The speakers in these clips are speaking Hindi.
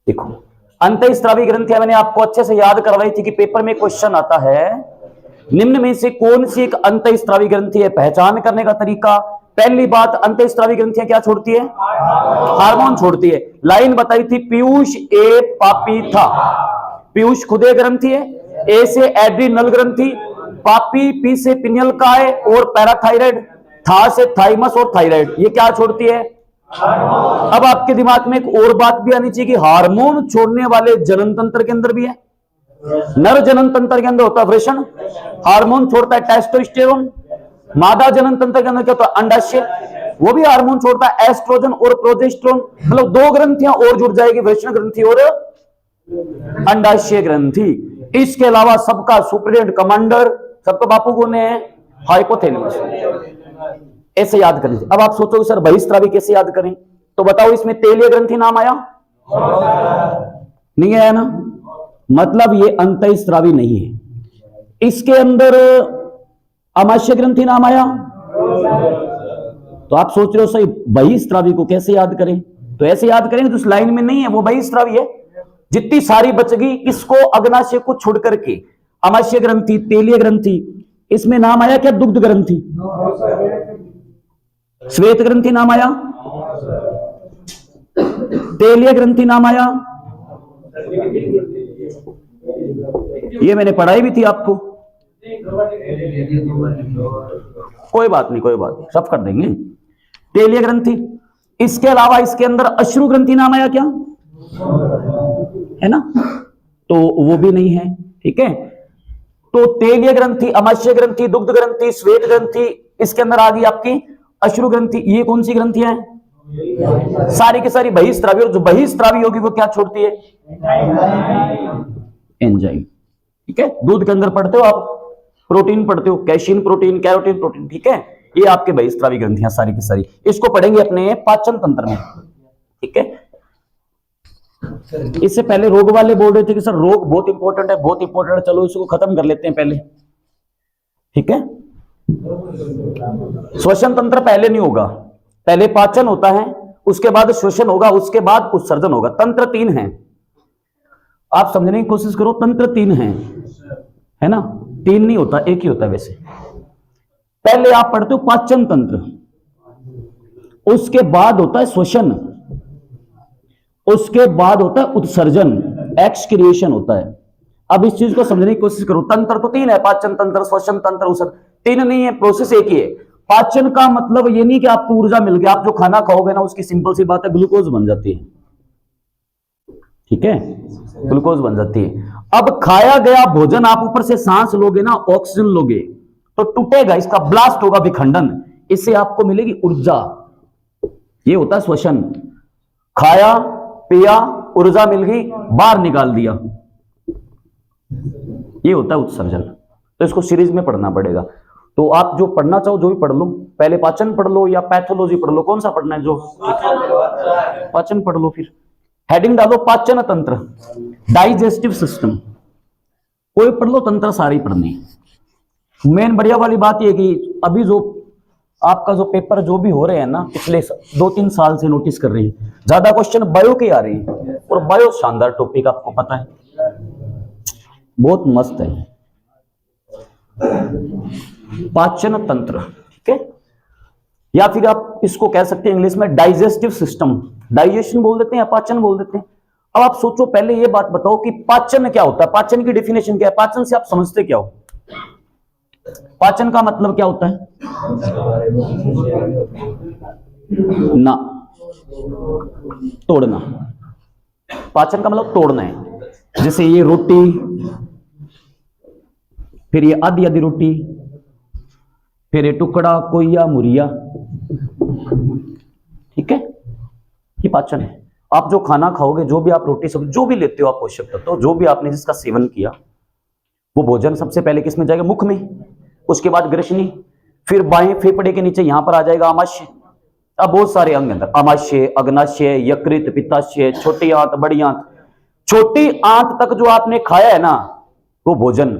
देखो अंतःस्रावी ग्रंथियां मैंने आपको अच्छे से याद करवाई थी कि पेपर में क्वेश्चन आता है, निम्न में से कौन सी एक अंतःस्रावी ग्रंथि है, पहचान करने का तरीका। पहली बात, अंतःस्रावी ग्रंथियां क्या छोड़ती है? हार्मोन छोड़ती है। लाइन बताई थी, पीयूष ए पापी था। पीयूष खुदे ग्रंथि है, ए से एड्रीनल ग्रंथि, पापी पी से पिनियल का है और पैराथायराइड, था से थाइमस और थायराइड। ये क्या छोड़ती है? अब आपके दिमाग में एक और बात भी आनी चाहिए कि हार्मोन छोड़ने वाले जनन तंत्र के अंदर भी है। नर जनन तंत्र के अंदर होता है वृषण, हार्मोन छोड़ता है टेस्टोस्टेरोन। मादा जनन तंत्र के अंदर क्या होता है? अंडाशय, वो भी हार्मोन छोड़ता है एस्ट्रोजन और प्रोजेस्टेरोन। मतलब दो ग्रंथियां और जुड़ जाएगी, वृषण ग्रंथि और अंडाशय ग्रंथि। इसके अलावा सबका सुप्रीडेंट कमांडर सबका बापू कौन है? हाइपोथैलेमस। ऐसे याद करें। अब आप सोचोगे सर बहिस्रावी कैसे याद करें, तो बताओ इसमें तेलीय ग्रंथि नाम आया? नहीं आया ना, मतलब ये अंतःस्रावी नहीं है। इसके अंदर आमाशय ग्रंथि नाम आया, तो आप सोच रहे हो सही बहिस्रावी को कैसे याद करें, तो ऐसे याद करेंगे तो उस लाइन में नहीं है, वो बहिस्रावी है। जितनी सारी बचगी इसको अग्नाशय को छोड़ करके आमाशय ग्रंथि, तेलीय ग्रंथि, इसमें नाम आया क्या? दुग्ध ग्रंथि। श्वेत ग्रंथि नाम आया, तेलीय ग्रंथि नाम आया, ये मैंने पढ़ाई भी थी आपको। कोई बात नहीं, कोई बात नहीं, सब कर देंगे। तेलीय ग्रंथि। इसके अलावा इसके अंदर अश्रु ग्रंथि नाम आया क्या? है ना, तो वो भी नहीं है। ठीक है, तो तेलीय ग्रंथि, आमाशय ग्रंथि, दुग्ध ग्रंथि, श्वेत ग्रंथि, इसके अंदर आ गई आपकी अश्रु ग्रंथि। ये कौन सी ग्रंथियां हैं? सारी की सारी बहिस्रावी। और जो बहिस्रावी होगी वो क्या छोड़ती है? एंजाइम। ठीक है, दूध के अंदर पढ़ते हो आप, प्रोटीन पढ़ते हो, कैशियन प्रोटीन, कैरोटीन प्रोटीन। ठीक है, ये आपके बहिस्रावी ग्रंथियां सारी की सारी। इसको पढ़ेंगे अपने पाचन तंत्र में। ठीक है, इससे पहले रोग वाले बोल रहे थे कि सर रोग बहुत इंपॉर्टेंट है, बहुत इंपॉर्टेंट है, चलो इसको खत्म कर लेते हैं पहले। ठीक है, श्वसन तंत्र पहले नहीं होगा, पहले पाचन होता है, उसके बाद श्वसन होगा, उसके बाद उत्सर्जन होगा। तंत्र तीन है, आप समझने की कोशिश करो, तंत्र तीन है ना, तीन नहीं होता, एक ही होता है वैसे। पहले आप पढ़ते हो पाचन तंत्र, उसके बाद होता है श्वसन, उसके बाद होता है उत्सर्जन, एक्सक्रिएशन होता है। अब इस चीज को समझने की कोशिश करो, तंत्र तो तीन है, पाचन तंत्र, श्वसन तंत्र, उत्सर्जन, तीन नहीं है, प्रोसेस एक ही है। पाचन का मतलब ये नहीं कि आपको ऊर्जा मिल गई, आप जो खाना खाओगे ना उसकी सिंपल सी बात है ग्लूकोज बन जाती है। ठीक है, ग्लूकोज बन जाती है। अब खाया गया भोजन आप ऊपर से सांस लोगे ना, ऑक्सीजन लोगे तो टूटेगा, इसका ब्लास्ट होगा, विखंडन, इससे आपको मिलेगी ऊर्जा। ये होता है श्वसन। खाया पिया, ऊर्जा मिल गई, बाहर निकाल दिया, ये होता है उत्सर्जन। तो इसको सीरीज में पढ़ना पड़ेगा। तो आप जो पढ़ना चाहो जो भी पढ़ लो, पहले पाचन पढ़ लो या पैथोलॉजी पढ़ लो, कौन सा पढ़ना है? जो पाचन पढ़ लो। फिर हेडिंग डालो पाचन तंत्र, डाइजेस्टिव सिस्टम, कोई पढ़ लो, तंत्र सारी पढ़नी। मेन बढ़िया वाली बात यह कि अभी जो आपका जो पेपर जो भी हो रहे हैं ना, पिछले 2-3 साल से नोटिस कर रहे हैं, ज्यादा क्वेश्चन बायो के आ रहे हैं, और बायो शानदार टॉपिक, आपको पता है, बहुत मस्त है पाचन तंत्र। ठीक है, या फिर आप इसको कह सकते हैं इंग्लिश में डाइजेस्टिव सिस्टम, डाइजेशन बोल देते हैं या पाचन बोल देते हैं। अब आप सोचो, पहले ये बात बताओ कि पाचन क्या होता है, पाचन की डेफिनेशन क्या है, पाचन से आप समझते क्या हो? पाचन का मतलब क्या होता है? ना, तोड़ना। पाचन का मतलब तोड़ना है। जैसे ये रोटी, फिर ये आधी आधी रोटी, फिर ये टुकड़ा, कोई या मुरिया। ठीक है, ये पाचन है। आप जो खाना खाओगे, जो भी आप रोटी सब्जी जो भी लेते हो, आप पोषक तत्व जो भी आपने जिसका सेवन किया, वो भोजन सबसे पहले किस में जाएगा? मुख में, उसके बाद ग्रसनी, फिर बाएं फेफड़े के नीचे यहां पर आ जाएगा आमाशय। अब बहुत सारे अंग अंदर, आमाशय, अग्नाशय, यकृत, पित्ताशय, छोटी आंत, बड़ी आंत। छोटी आंत तक जो आपने खाया है ना, वो भोजन,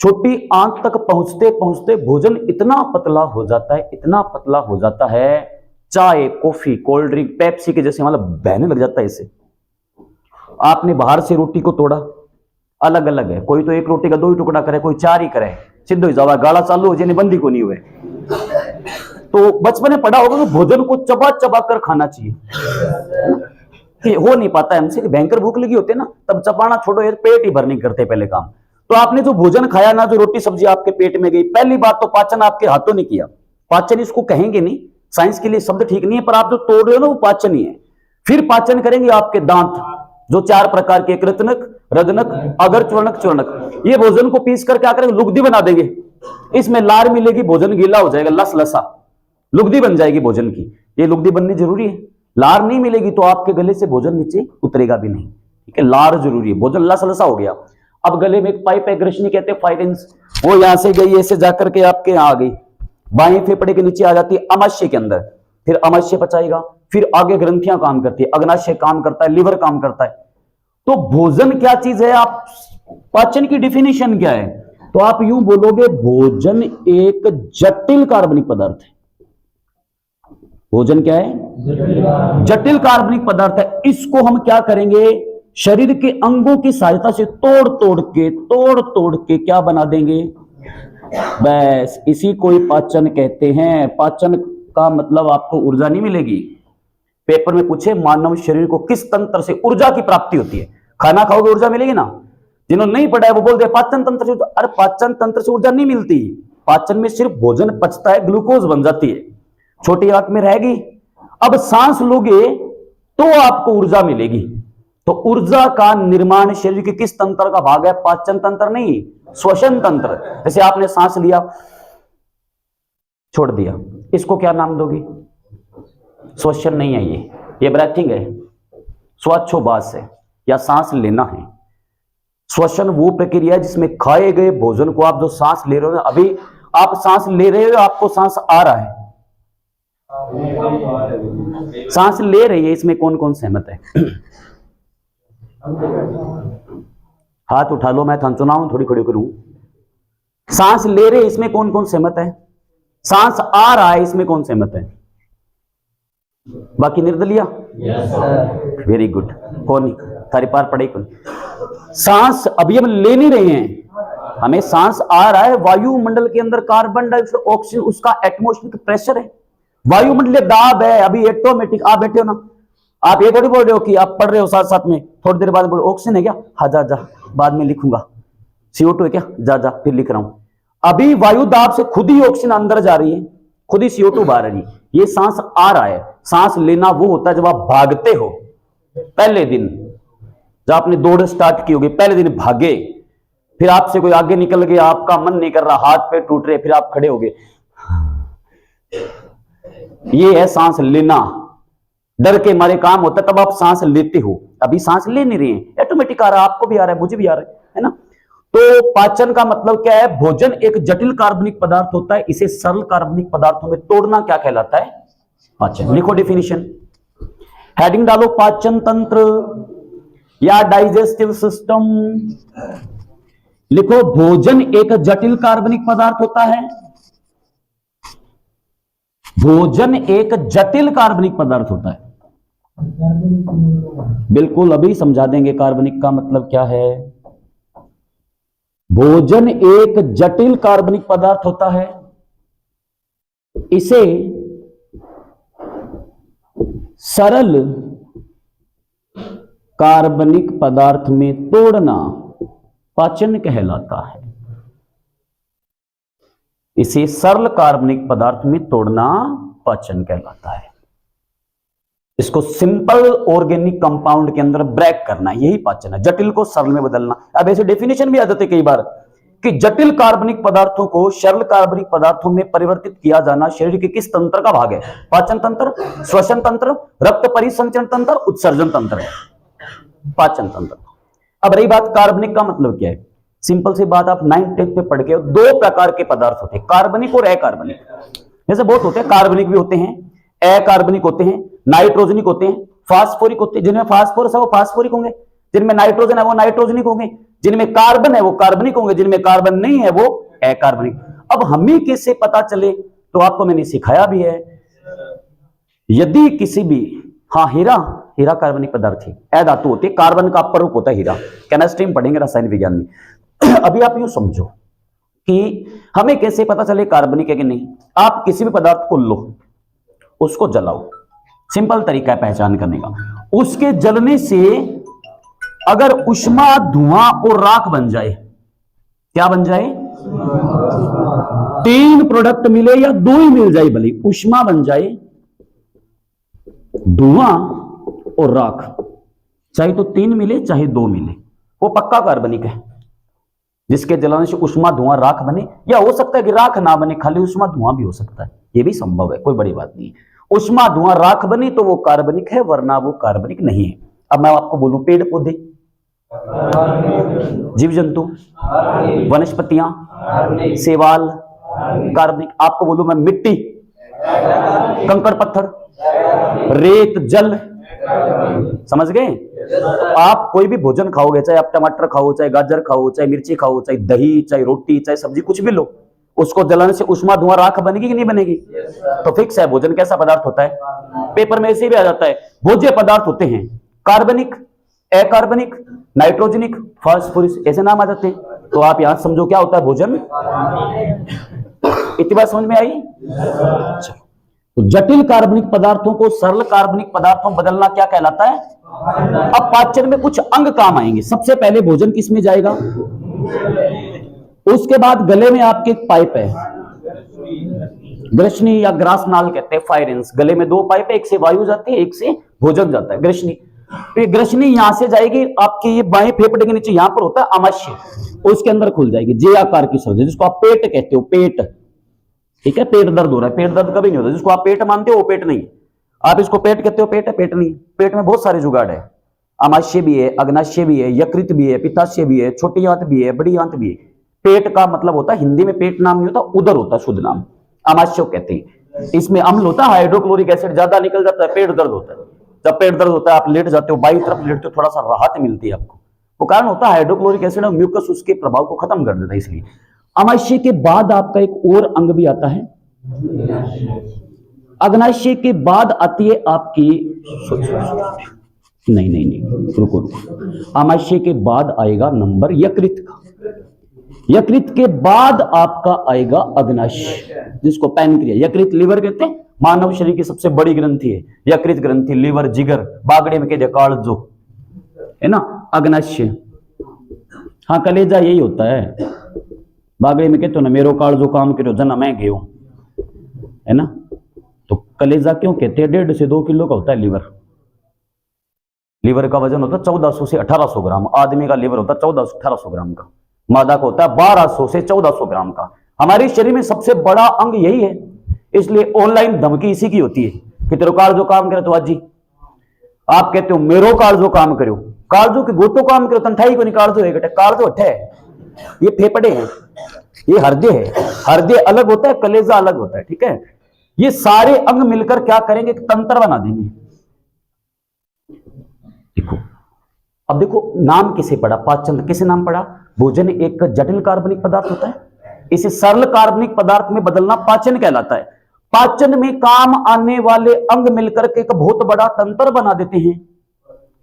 छोटी आंत तक पहुंचते पहुंचते भोजन इतना पतला हो जाता है, इतना पतला हो जाता है चाय, कॉफी, कोल्ड ड्रिंक, पेप्सी के जैसे मतलब बहने लग जाता है इससे। आपने बाहर से रोटी को तोड़ा, अलग अलग है, कोई तो एक रोटी का 2 ही टुकड़ा करे, कोई 4 ही करे, सिद्ध हो जावा, गाला चालू हो जाए, बंदी को नहीं हुए। तो बचपन में पढ़ा होगा कि भोजन को चबा चबा कर खाना चाहिए, कि हो नहीं पाता है हमसे, भयंकर भूख लगी होती है ना, तब चबाना छोड़ो, ये पेट ही भर नहीं करते पहले काम। तो आपने जो भोजन खाया ना, जो रोटी सब्जी आपके पेट में गई, पहली बात तो पाचन आपके हाथों ने किया। पाचन इसको कहेंगे नहीं, साइंस के लिए शब्द ठीक नहीं है, पर आप जो तोड़ रहे हो ना वो पाचन ही है। फिर पाचन करेंगे आपके दांत, जो 4 प्रकार के, कृतनक, रदनक, अगर, चूर्णक, चूर्णक। ये भोजन को पीस कर क्या करेंगे, लुगदी बना देंगे, इसमें लार मिलेगी, भोजन गीला हो जाएगा, लस लसा, लुगदी बन जाएगी भोजन की। ये लुगदी बननी जरूरी है, लार नहीं मिलेगी तो आपके गले से भोजन नीचे उतरेगा भी नहीं, ठीक है, लार जरूरी है, भोजन लस लसा हो गया। अब गले में एक पाइप है, ग्रशनी कहते हैं, फाइलेंस, वो यहां से गई, ऐसे जाकर के आपके यहां आ गई, बाएं फेफड़े के नीचे आ जाती है अमाशय के अंदर, फिर अमाशय पचाएगा, फिर आगे ग्रंथियां काम करती है, अग्नाशय काम करता है, लिवर काम करता है। तो भोजन क्या चीज है, आप पाचन की डिफिनेशन क्या है, तो आप यूं बोलोगे भोजन एक जटिल कार्बनिक पदार्थ है। भोजन क्या है, जटिल कार्बनिक पदार्थ है। इसको हम क्या करेंगे, शरीर के अंगों की सहायता से तोड़ तोड़ के क्या बना देंगे, बस इसी को ही पाचन कहते हैं। पाचन का मतलब आपको ऊर्जा नहीं मिलेगी। पेपर में पूछे मानव शरीर को किस तंत्र से ऊर्जा की प्राप्ति होती है, खाना खाओगे ऊर्जा मिलेगी ना, जिन्होंने नहीं पढ़ा है वो बोलते हैं पाचन तंत्र से। अरे पाचन तंत्र से ऊर्जा नहीं मिलती, पाचन में सिर्फ भोजन पचता है, ग्लूकोज बन जाती है, छोटी आंत में रहेगी। अब सांस लोगे तो आपको ऊर्जा मिलेगी। तो ऊर्जा का निर्माण शरीर के किस तंत्र का भाग है, पाचन तंत्र नहीं, श्वसन तंत्र। जैसे आपने सांस लिया, छोड़ दिया, इसको क्या नाम दोगे, श्वसन नहीं है, ये ब्रेथिंग है, श्वासोच्छ्वास है, या सांस लेना है। श्वसन वो प्रक्रिया है जिसमें खाए गए भोजन को आप जो सांस ले रहे हो, अभी आप सांस ले रहे हो, आपको सांस आ रहा है, सांस ले रही है, इसमें कौन कौन सहमत है, हाथ उठा लो, मैं थान चुनाव थोड़ी खड़ी करूं। सांस ले रहे, इसमें कौन कौन सहमत है, सांस आ रहा है, इसमें कौन सहमत है, बाकी निर्दलिया, वेरी गुड, कौन थारी पार पड़े कौन। सांस अभी हम ले नहीं रहे हैं, हमें सांस आ रहा है, वायुमंडल के अंदर कार्बन डाइऑक्साइड, ऑक्सीजन, उसका एटमॉस्फेरिक प्रेशर है, वायुमंडलीय दाब है, अभी ऑटोमेटिक। आप बैठे हो ना, आप ये थोड़ी बोल रहे हो कि आप पढ़ रहे हो साथ साथ में, थोड़ी देर बाद बोलो ऑक्सीजन है क्या, हाँ जा बाद में लिखूंगा, CO2 है क्या, जा फिर लिख रहा हूं। अभी वायु दाब से खुद ही ऑक्सीजन अंदर जा रही है, खुद ही CO2 बाहर आ रही है, ये सांस आ रहा है। सांस लेना वो होता है जब आप भागते हो, पहले दिन जब आपने दौड़ स्टार्ट की होगी, पहले दिन भागे, फिर आपसे कोई आगे निकल गया, आपका मन नहीं कर रहा, हाथ पैर टूट रहे, फिर आप खड़े हो गए, ये है सांस लेना। डर के मारे काम होता है, तब आप सांस लेते हो, अभी सांस ले नहीं रहे हैं, ऑटोमेटिक आ रहा है, आपको भी आ रहा है, मुझे भी आ रहा है ना। तो पाचन का मतलब क्या है, भोजन एक जटिल कार्बनिक पदार्थ होता है, इसे सरल कार्बनिक पदार्थों में तोड़ना क्या कहलाता है, पाचन। लिखो डिफिनेशन, हेडिंग डालो, पाचन तंत्र या डाइजेस्टिव सिस्टम। लिखो, भोजन एक जटिल कार्बनिक पदार्थ होता है, भोजन एक जटिल कार्बनिक पदार्थ होता है। बिल्कुल, अभी समझा देंगे कार्बनिक का मतलब क्या है। भोजन एक जटिल कार्बनिक पदार्थ होता है, इसे सरल कार्बनिक पदार्थ में तोड़ना पाचन कहलाता है। इसे सरल कार्बनिक पदार्थ में तोड़ना पाचन कहलाता है। इसको सिंपल ऑर्गेनिक कंपाउंड के अंदर ब्रेक करना, यही पाचन है, जटिल को सरल में बदलना। अब ऐसे डेफिनेशन भी आ जाते कई बार कि जटिल कार्बनिक पदार्थों को सरल कार्बनिक पदार्थों में परिवर्तित किया जाना शरीर के किस तंत्र का भाग है, पाचन तंत्र, श्वसन तंत्र, रक्त परिसंचरण तंत्र, उत्सर्जन तंत्र, पाचन तंत्र। अब रही बात कार्बनिक का मतलब क्या है, सिंपल सी बात, आप 9th-10th में पढ़ के, 2 प्रकार के पदार्थ होते हैं, कार्बनिक और अकार्बनिक। जैसे बहुत होते हैं, कार्बनिक भी होते हैं, अकार्बनिक होते हैं, नाइट्रोजनिक होते हैं, फास्फोरिक होते हैं। जिनमें फास्फोरस है वो फास्फोरिक होंगे, जिनमें नाइट्रोजन है वो नाइट्रोजनिक होंगे, जिनमें कार्बन है वो कार्बनिक होंगे, जिनमें कार्बन नहीं है वो अकार्बनिक। अब हमें कैसे पता चले, तो आपको मैंने सिखाया भी है, यदि किसी भी, हाँ हीरा, हीरा कार्बनिक पदार्थ है, ए धातु होती है, कार्बन का अपर रूप होता है हीरा, केमिस्ट्री में पढ़ेंगे, रसायन विज्ञान में। अभी आप यूं समझो कि हमें कैसे पता चले कार्बनिक है कि नहीं। आप किसी भी पदार्थ को लो, उसको जलाओ, सिंपल तरीका है पहचान करने का। उसके जलने से अगर ऊष्मा, धुआं और राख बन जाए, क्या बन जाए, 3 प्रोडक्ट मिले या 2 ही मिल जाए, भले ऊष्मा बन जाए, धुआं और राख, चाहे तो 3 मिले चाहे 2 मिले, वो पक्का कार्बनिक है। जिसके जलाने से ऊष्मा, धुआं, राख बने, या हो सकता है कि राख ना बने, खाली ऊष्मा धुआं भी हो सकता है, ये भी संभव है, कोई बड़ी बात नहीं है। ऊष्मा, धुआं, राख बनी तो वो कार्बनिक है, वरना वो कार्बनिक नहीं है। अब मैं आपको बोलूं, पेड़ पौधे, जीव जंतु, वनस्पतियां, शैवाल, कार्बनिक। आपको बोलूं मैं, मिट्टी, कंकड़ पत्थर, रेत, जल, समझ गए। आप कोई भी भोजन खाओगे, चाहे आप टमाटर खाओ, चाहे गाजर खाओ, चाहे मिर्ची खाओ, चाहे दही, चाहे रोटी, चाहे सब्जी, कुछ भी लो, उसको जलाने से ऊष्मा, धुआं, राख बनेगी कि नहीं बनेगी। तो फिक्स है, भोजन कैसा पदार्थ होता है, पेपर में ऐसे भी आ जाता है, भोज्य पदार्थ होते हैं कार्बनिक, अकार्बनिक, नाइट्रोजनिक, फास्फोरस, ऐसे नाम आ जाते हैं। तो आप यहां समझो क्या होता है भोजन। इतनी बात समझ में आई। तो जटिल कार्बनिक पदार्थों को सरल कार्बनिक पदार्थों बदलना क्या कहलाता है। अब पाचन में कुछ अंग काम आएंगे। सबसे पहले भोजन किस में जाएगा, उसके बाद गले में आपके एक पाइप है, ग्रसनी या ग्रास नाल कहते हैं, फायरेंस। गले में 2 पाइप है, एक से वायु जाती है, एक से भोजन जाता है, ग्रसनी। तो ग्रसनी यहां से जाएगी आपकी ये बाएं फेफड़े के नीचे, यहां पर होता है आमाशय, उसके अंदर खुल जाएगी, जे आकार की सर्जरी, जिसको आप पेट कहते हो, पेट। ठीक है, पेट दर्द हो रहा है, पेट दर्द कभी नहीं होता, जिसको आप पेट मानते हो वो पेट नहीं, आप इसको पेट कहते हो, पेट है, पेट नहीं। पेट में बहुत सारे जुगाड़ है, आमाशय भी है, अग्नाशय भी है, यकृत भी है, पित्ताशय भी है, छोटी आंत भी है, बड़ी आंत भी है। पेट का मतलब होता है, हिंदी में पेट नाम नहीं होता, उदर होता है शुद्ध नाम, आमाशय कहते हैं। इसमें अम्ल होता है, हाइड्रोक्लोरिक एसिड ज्यादा निकल जाता है, पेट दर्द होता है। जब पेट दर्द होता है, आप लेट जाते हो, बाई तरफ लेटते हो, थोड़ा सा राहत मिलती है आपको, वो कारण होता है हाइड्रोक्लोरिक एसिड और म्यूकस उसके प्रभाव को खत्म कर देता है। इसलिए आमाशय के बाद आपका एक और अंग भी आता है, अग्नाशय के बाद आती है आपकी, नहीं रुको, आमाशय के बाद आएगा नंबर यकृत का, यकृत के बाद आपका आएगा अग्नाशय, जिसको पैनक्रिया, यकृत लीवर कहते हैं, मानव शरीर की सबसे बड़ी ग्रंथि है यकृत ग्रंथि, लीवर, जिगर, बागड़े में कहते कालजो है ना, अग्नाशय। हाँ, कलेजा यही होता है, बागड़े में कहते हो ना, मेरो कालजो काम करो जना मैं गयो, है ना। तो कलेजा क्यों कहते हैं, 1.5 से 2 किलो का होता है लीवर। लीवर का वजन होता है 1400 से 1800 ग्राम, आदमी का लीवर होता है 1400-1800 ग्राम का, मादा का होता है 1200 से 1400 ग्राम का। हमारे शरीर में सबसे बड़ा अंग यही है, इसलिए ऑनलाइन धमकी इसी की होती है कि तेरे कालजो काम करे तो आज जी, आप कहते हो मेरो कालजो काम करो, कालजो के गोतो काम करो, तंठाई को नहीं कालजो है, कालजो अठे है, ये फेफड़े हैं, ये हृदय है, हृदय अलग होता है, कलेजा अलग होता है। ठीक है, ये सारे अंग मिलकर क्या करेंगे, एक तंत्र बना देंगे। देखो, अब देखो नाम किसे पड़ा, पाचन किसे नाम पड़ा, भोजन एक जटिल कार्बनिक पदार्थ होता है, इसे सरल कार्बनिक पदार्थ में बदलना पाचन कहलाता है। पाचन में काम आने वाले अंग मिलकर के एक बहुत बड़ा तंत्र बना देते हैं,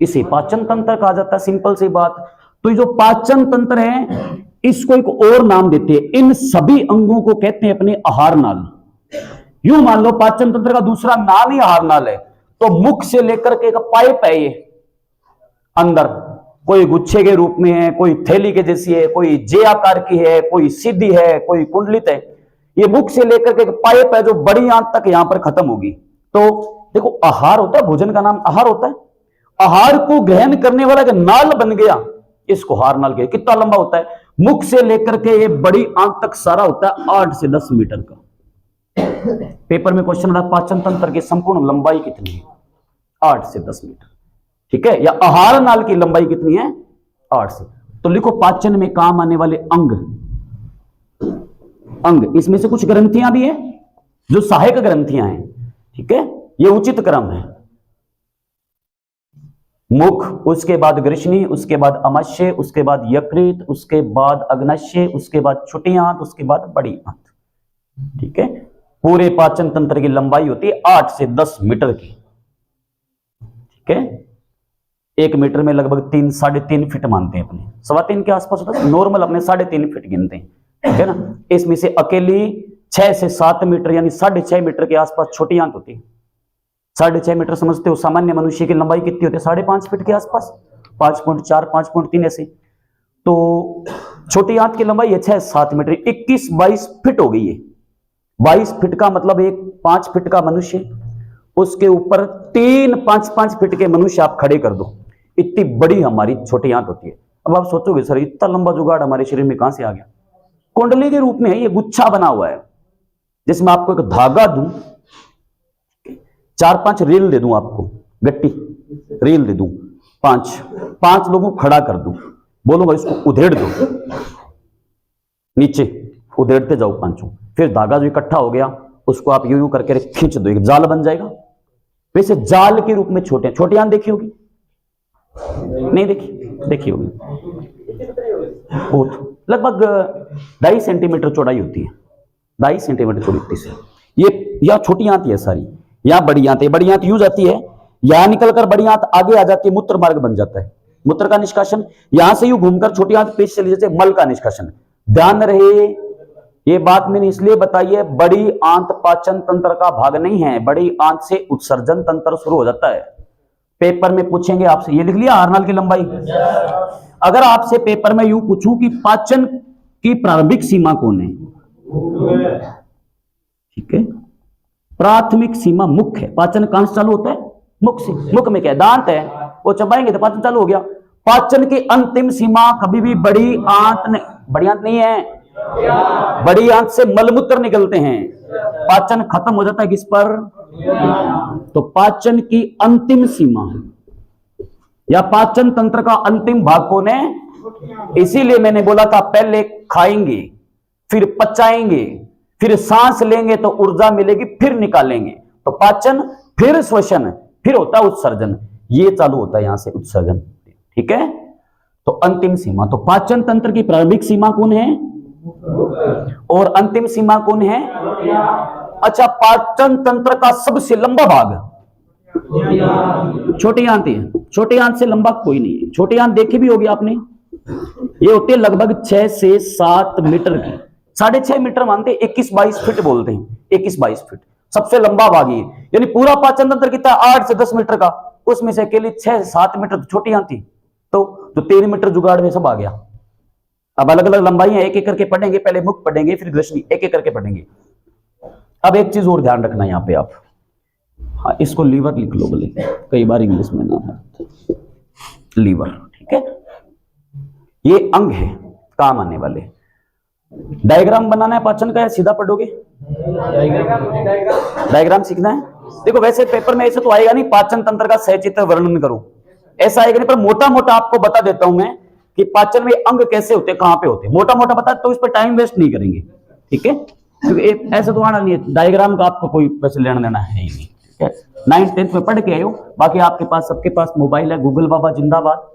इसे पाचन तंत्र कहा जाता है। सिंपल सी बात। तो ये जो पाचन तंत्र है, इसको एक और नाम देते हैं, इन सभी अंगों को कहते हैं अपने आहार नाल। यूं मान लो पाचन तंत्र का दूसरा नाम ही आहार नाल है। तो मुख से लेकर के एक पाइप है, ये अंदर कोई गुच्छे के रूप में है, कोई थैली के जैसी है, कोई जे आकार की है, कोई सीधी है, कोई कुंडलित है। ये मुख से लेकर के एक पाइप है जो बड़ी आंत तक यहां पर खत्म होगी। तो देखो, आहार होता है, भोजन का नाम आहार होता है। आहार को ग्रहण करने वाला एक नाल बन गया, इसको आहार नाल कहते। कितना लंबा होता है, मुख से लेकर के ये बड़ी आंत तक सारा होता है 8 से 10 मीटर का। पेपर में क्वेश्चन आता है पाचन तंत्र की संपूर्ण लंबाई कितनी है, 8 से 10 मीटर। ठीक है, या आहार नाल की लंबाई कितनी है, 8 से। तो लिखो, पाचन में काम आने वाले अंग, इसमें से कुछ ग्रंथियां भी है जो सहायक ग्रंथियां हैं। ठीक है, ये उचित क्रम है, मुख, उसके बाद ग्रसनी, उसके बाद आमाशय, उसके बाद यकृत, उसके बाद अग्नाशय, उसके बाद छोटी आंत, उसके बाद बड़ी आंत। ठीक है, पूरे पाचन तंत्र की लंबाई होती है 8 से 10 मीटर की। ठीक है, 1 मीटर में लगभग 3-3.5 फीट मानते हैं अपने, 3.25 के आसपास होता है नॉर्मल, अपने 3.5 फीट गिनते हैं। ठीक है ना, इसमें से अकेली 6 से 7 मीटर यानी 6.5 मीटर के आसपास छोटी आंत होती है। 6.5 मीटर समझते हो, सामान्य मनुष्य की लंबाई कितनी होती है? 5.5 फीट के आसपास, 5.4 5.3 ऐसे। तो छोटी आंत की लंबाई है 6-7 मीटर, 21-22 फीट हो गई है। 22 फीट का मतलब एक 5 फीट का मनुष्य, उसके ऊपर 3-5 फीट के मनुष्य आप खड़े कर दो, इतनी बड़ी हमारी छोटी आंत होती है। अब आप सोचोगे सर इतना लंबा जुगाड़ हमारे शरीर में कहां से आ गया? कुंडली के रूप में है, ये गुच्छा बना हुआ है, जिसमें आपको एक धागा दूं, 4-5 रील दे दूं आपको, गट्टी रील दे दूं, 5 लोगों को खड़ा कर दूं, बोलूंगा इसको उधेड़ दो, नीचे उधेड़ते जाओ 5, फिर धागा जो इकट्ठा हो गया उसको आप यूं यूं करके खींच दो, एक जाल बन जाएगा। वैसे जाल के रूप में छोटी आंत देखी होगी? नहीं देखी? देखी होगी, बहुत लगभग 2.5 सेंटीमीटर चौड़ाई होती है, 2.5 सेंटीमीटर चौड़ी होती है ये। यह छोटी आंत है सारी, यहां बड़ी आंत है, बड़ी आंत यूं जाती है, यहां निकलकर बड़ी आंत आगे आ जाती है, मूत्र मार्ग बन जाता है, मूत्र का निष्कासन, यहां से यूं घूमकर छोटी आंत पेट चली जाती है, मल का निष्कासन। ध्यान रहे ये बात मैंने इसलिए बताई है, बड़ी आंत पाचन तंत्र का भाग नहीं है, बड़ी आंत से उत्सर्जन तंत्र शुरू हो जाता है। पेपर में पूछेंगे आपसे, ये लिख लिया आर्नल की लंबाई? अगर आपसे पेपर में यूं पूछूं कि पाचन की प्रारंभिक सीमा कौन है, ठीक है, प्राथमिक सीमा मुख है। पाचन कहां से चालू होता है? मुख से। मुख में क्या है? दांत है, वो चबाएंगे तो पाचन चालू हो गया। पाचन की अंतिम सीमा कभी भी बड़ी आंत नहीं है, बड़ी आंत से मलमूत्र निकलते हैं, पाचन खत्म हो जाता है किस पर? तो पाचन की अंतिम सीमा या पाचन तंत्र का अंतिम भाग कौन है? इसीलिए मैंने बोला था पहले खाएंगे, फिर पचाएंगे, फिर सांस लेंगे तो ऊर्जा मिलेगी, फिर निकालेंगे। तो पाचन, फिर श्वसन, फिर होता है उत्सर्जन, ये चालू होता है यहां से उत्सर्जन। ठीक है, तो अंतिम सीमा, तो पाचन तंत्र की प्रारंभिक सीमा कौन है और अंतिम सीमा कौन है? अच्छा, पाचन तंत्र का सबसे लंबा भाग छोटी आंत है। छोटी आंत से लंबा कोई नहीं है। छोटी आंत देखी भी होगी आपने, ये होती है लगभग 6 से 7 मीटर की, 6.5 मीटर मानते हैं, 21-22 फीट बोलते हैं, 21-22 फीट सबसे लंबा भाग है। यानी पूरा पाचन तंत्र कितना? 8 से 10 मीटर का, उसमें से अकेले 6 से 7 मीटर छोटी आंत थी, तो 3 मीटर जुगाड़ में सब आ गया। अब अलग अलग लंबाई है, एक एक करके पढ़ेंगे, पहले मुख पढ़ेंगे फिर ग्रसनी, एक एक करके पढ़ेंगे। अब एक चीज और ध्यान रखना यहां पे आप, हाँ इसको लीवर लिख लो, बोले कई बार इंग्लिश में नाम है लीवर। ठीक है, ये अंग है काम आने वाले। डायग्राम बनाना है पाचन का या सीधा पढ़ोगे? डायग्राम सीखना है। देखो वैसे पेपर में ऐसे तो आएगा नहीं पाचन तंत्र का सचित्र वर्णन करो, ऐसा आएगा नहीं, पर मोटा मोटा आपको बता देता हूं मैं कि पाचन में अंग कैसे होते, कहां पे होते, मोटा मोटा बता, तो इस पर टाइम वेस्ट नहीं करेंगे। ठीक है, क्योंकि ऐसा तो आना नहीं है, डायग्राम का आपको कोई पैसे लेना देना है ही नहीं। ठीक है, 9th 10th में पढ़ के आए हो, बाकी आपके पास सबके पास मोबाइल है, गूगल बाबा जिंदाबाद,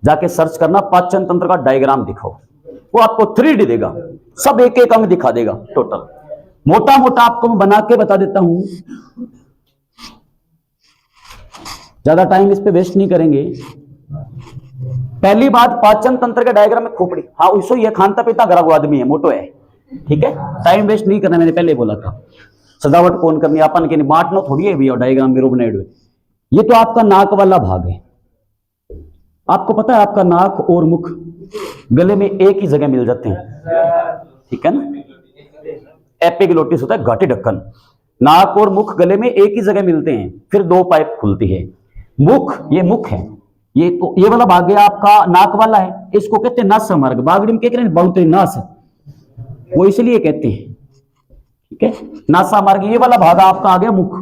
जाके सर्च करना पाचन तंत्र का डायग्राम दिखाओ, वो आपको 3D देगा, सब एक एक अंग दिखा देगा टोटल। मोटा मोटा आपको मैं बना के बता देता हूं, ज्यादा टाइम इस पे वेस्ट नहीं करेंगे। पहली बात, पाचन तंत्र के डायग्राम में खोपड़ी, हाँ उसो ये खानता पीता गरा आदमी है, मोटो है। ठीक है, टाइम वेस्ट नहीं करना, मैंने पहले बोला था। सजावट कौन करनी, अपन के बांटना थोड़ी है भैया, डायग्राम में बनाए। ये तो आपका नाक वाला भाग है। आपको पता है आपका नाक और मुख गले में एक ही जगह मिल जाते हैं। ठीक है ना, एपिग्लोटिस होता है घाटी ढक्कन, नाक और मुख गले में एक ही जगह मिलते हैं, फिर 2 पाइप खुलती है। मुख, ये मुख है, ये तो ये वाला भाग है आपका नाक वाला है, इसको कहते हैं नासा मार्ग, बागड़ी में क्या कह रहे हैं, बहुत नास, वो इसलिए कहते हैं। ठीक है, नासा मार्ग, ये वाला भाग आपका आ गया मुख।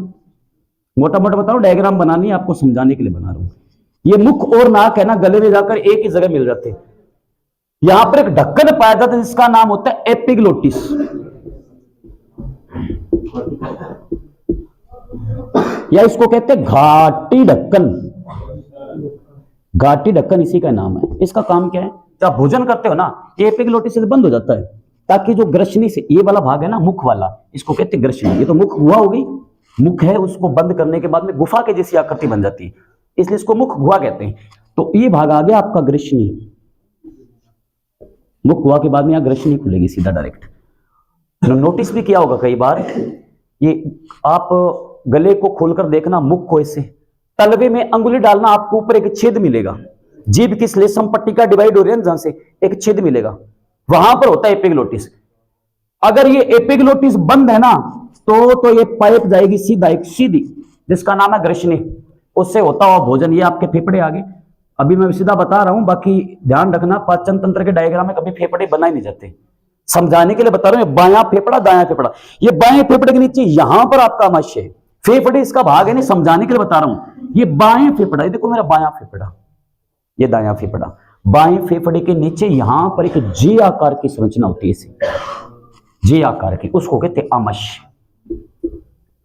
मोटा मोटा बता रहा हूं, डायग्राम बनानी है आपको समझाने के लिए बना रहा हूं। ये मुख और नाक है ना, गले में जाकर एक ही जगह मिल जाते हैं। यहां पर एक ढक्कन पाया जाता है जिसका नाम होता है एपिग्लोटिस। या इसको कहते हैं घाटी ढक्कन, घाटी ढक्कन इसी का नाम है। इसका काम क्या है, जब भोजन करते हो ना, ये एपिग्लोटिस से बंद हो जाता है, ताकि जो ग्रसनी से ये वाला भाग है ना, मुख वाला, इसको कहते हैं ग्रसनी। ये तो मुख गुहा हो गई, मुख है, उसको बंद करने के बाद में गुफा के जैसी आकृति बन जाती है, इसलिए इसको मुख गुहा कहते हैं। तो ये भाग आ गया आपका ग्रसनी। मुख गुहा के बाद में यहां ग्रसनी खुलेगी सीधा डायरेक्ट। नोटिस भी किया होगा कई बार, ये आप गले को खोलकर देखना, मुख को ऐसे तलवे में अंगुली डालना, आपको ऊपर एक छेद मिलेगा, जीभ की श्लेष्म पट्टिका डिवाइड हो रही है जहां से एक छेद मिलेगा, वहां पर होता है एपिग्लोटिस। अगर ये एपिग्लोटिस बंद है ना, तो ये पाइप जाएगी सीधा एक सीधी, जिसका नाम है ग्रसनी, उससे होता हुआ भोजन। ये आपके फेफड़े आगे, अभी मैं सीधा बता रहा हूं, बाकी ध्यान रखना पाचन तंत्र के डायग्राम में कभी फेफड़े बनाए नहीं जाते, समझाने के लिए बता रहा हूं। बायां फेफड़ा दायां फेफड़ा, ये बाएं फेफड़े के नीचे यहां पर आपका आमाशय है, फेफड़े इसका भाग है, नहीं समझाने के लिए बता रहा हूं। ये बाएं फेफड़ा, ये देखो मेरा बायां फेफड़ा, ये दायां फेफड़ा, बाएं फेफड़े के नीचे यहां पर एक जे आकार की संरचना होती है, इसे जे आकार की, उसको कहते हैं आमाशय।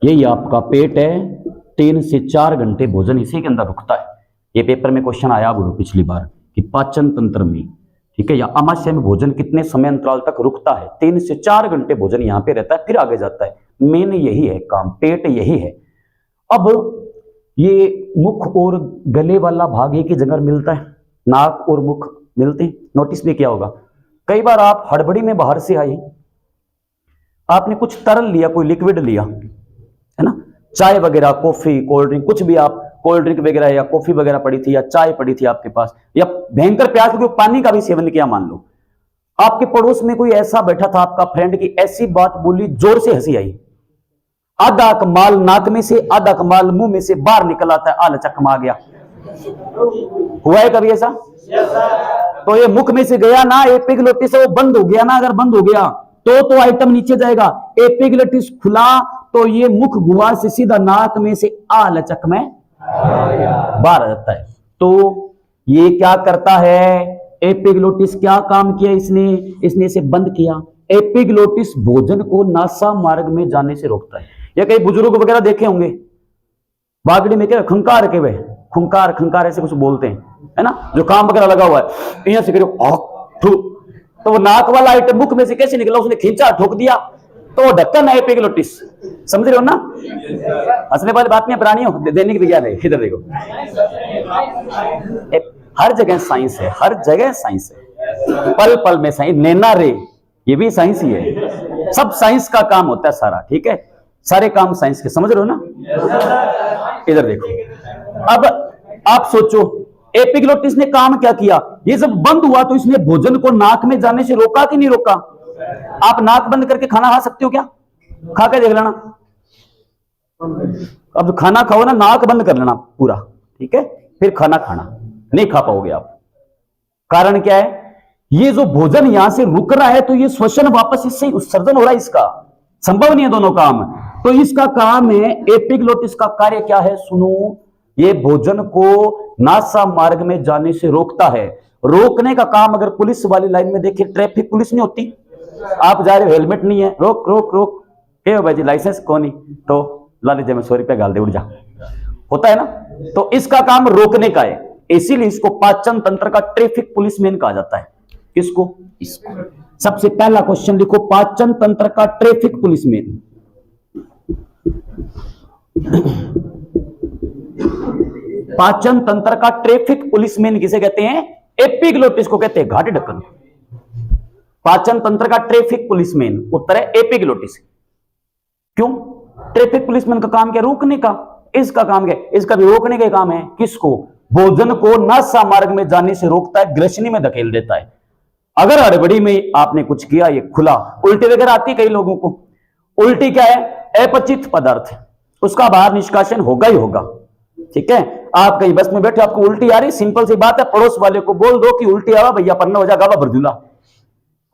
यही आपका पेट है, 3 से 4 घंटे भोजन इसी के अंदर रुकता है। ये पेपर में क्वेश्चन आया गुरु पिछली बार कि पाचन तंत्र में, ठीक है, या आमाशय में भोजन कितने समय अंतराल तक रुकता है। 3 से 4 घंटे भोजन यहां पे रहता है, फिर आगे जाता है। मेन यही है काम, पेट यही है। अब ये मुख और गले वाला भाग एक ही जगह मिलता है, नाक और मुख मिलते हैं। नोटिस भी किया होगा, कई बार आप हड़बड़ी में बाहर से आई, आपने कुछ तरल लिया, कोई लिक्विड लिया, है ना, चाय वगैरह, कॉफी, कोल्ड ड्रिंक, कुछ भी आप कोल्ड ड्रिंक वगैरह या कॉफी वगैरह पड़ी थी या चाय पड़ी थी आपके पास, या भयंकर प्यास लगी, पानी का भी सेवन किया मान लो। आपके पड़ोस में कोई ऐसा बैठा था आपका फ्रेंड की ऐसी बात बोली, जोर से हंसी आई, आधा कमाल नाक में से, आधा कमाल मुंह में से बाहर निकल आता है, आलचक आ गया। हुआ है कभी ऐसा? तो ये मुख में से गया ना, एपिग्लोटिस वो बंद हो गया ना, अगर बंद हो गया तो आइटम नीचे जाएगा। एपिग्लोटिस खुला तो ये मुख गुहा से सीधा नाक में से आलचक में बाहर आ जाता है। तो ये क्या करता है, एपिग्लोटिस क्या काम किया इसने इसे बंद किया। एपिग्लोटिस भोजन को नासा मार्ग में जाने से रोकता है। या कई बुजुर्ग वगैरह देखे होंगे, बागड़ी में क्या खंकार के वे, खुंकार खंकार ऐसे कुछ बोलते हैं, है ना, जो काम वगैरह लगा हुआ है, यहां से करो तो वो नाक वाला आइटम मुख में से कैसे निकला, उसने खींचा ठोक दिया, तो वो ढक्कन है एपिग्लोटिस। समझ रहे हो ना? हंसने वाली बात नहीं, प्राणियों दैनिक विज्ञान है, इधर देखो, हर जगह साइंस है, हर जगह साइंस है, पल पल में साइंस। नैना रे, ये भी साइंस ही है, सब साइंस का काम होता है सारा, ठीक है, सारे काम साइंस के, समझ रहे हो ना? इधर देखो, अब आप सोचो एपिग्लोटिस ने काम क्या किया, ये जब बंद हुआ तो इसने भोजन को नाक में जाने से रोका कि नहीं रोका? आप नाक बंद करके खाना खा सकते हो क्या? खा के देख लेना, अब खाना खाओ ना, नाक बंद कर लेना पूरा, ठीक है, फिर खाना खाना, नहीं खा पाओगे आप। कारण क्या है, ये जो भोजन यहां से रुक रहा है तो ये श्वसन वापस इससे उत्सर्जन हो रहा है, इसका संभव नहीं है दोनों काम। तो इसका काम है, एपिग्लोटिस का कार्य क्या है सुनो, ये भोजन को नासा मार्ग में जाने से रोकता है। रोकने का काम अगर पुलिस वाली लाइन में देखिए, ट्रैफिक पुलिस नहीं होती, आप जा रहे हो हेलमेट नहीं है, रोक रोक रोक, हे भाई जी लाइसेंस कौन ही, तो ला लीजिए मैं 100 रुपया गाल दे, उड़ जा, होता है ना। तो इसका काम रोकने का है, इसीलिए इसको पाचन तंत्र का ट्रैफिक पुलिसमैन कहा जाता है। किसको? इसको। सबसे पहला क्वेश्चन लिखो, पाचन तंत्र का ट्रैफिक पुलिसमैन। पाचन तंत्र का ट्रैफिक पुलिसमैन किसे कहते हैं? एपिग्लोटिस को कहते हैं, घाटी ढक्कन। पाचन तंत्र का ट्रैफिक पुलिसमैन, उत्तर है एपिग्लोटिस। क्यों? ट्रैफिक पुलिसमैन का काम क्या? रोकने का। इसका काम क्या? इसका भी रोकने का काम है। किसको? भोजन को नासा मार्ग में जाने से रोकता है, ग्रसनी में धकेल देता है। अगर हड़बड़ी में आपने कुछ किया, ये खुला, उल्टी वगैरह आती कई लोगों को। उल्टी क्या है? अपचित पदार्थ, उसका बाहर निष्कासन होगा ही होगा, ठीक है। आप कहीं बस में बैठे, आपको उल्टी आ रही, सिंपल सी बात है, पड़ोस वाले को बोल दो कि उल्टी आवा भैया, पन्ना हो जा गावा भरजूला,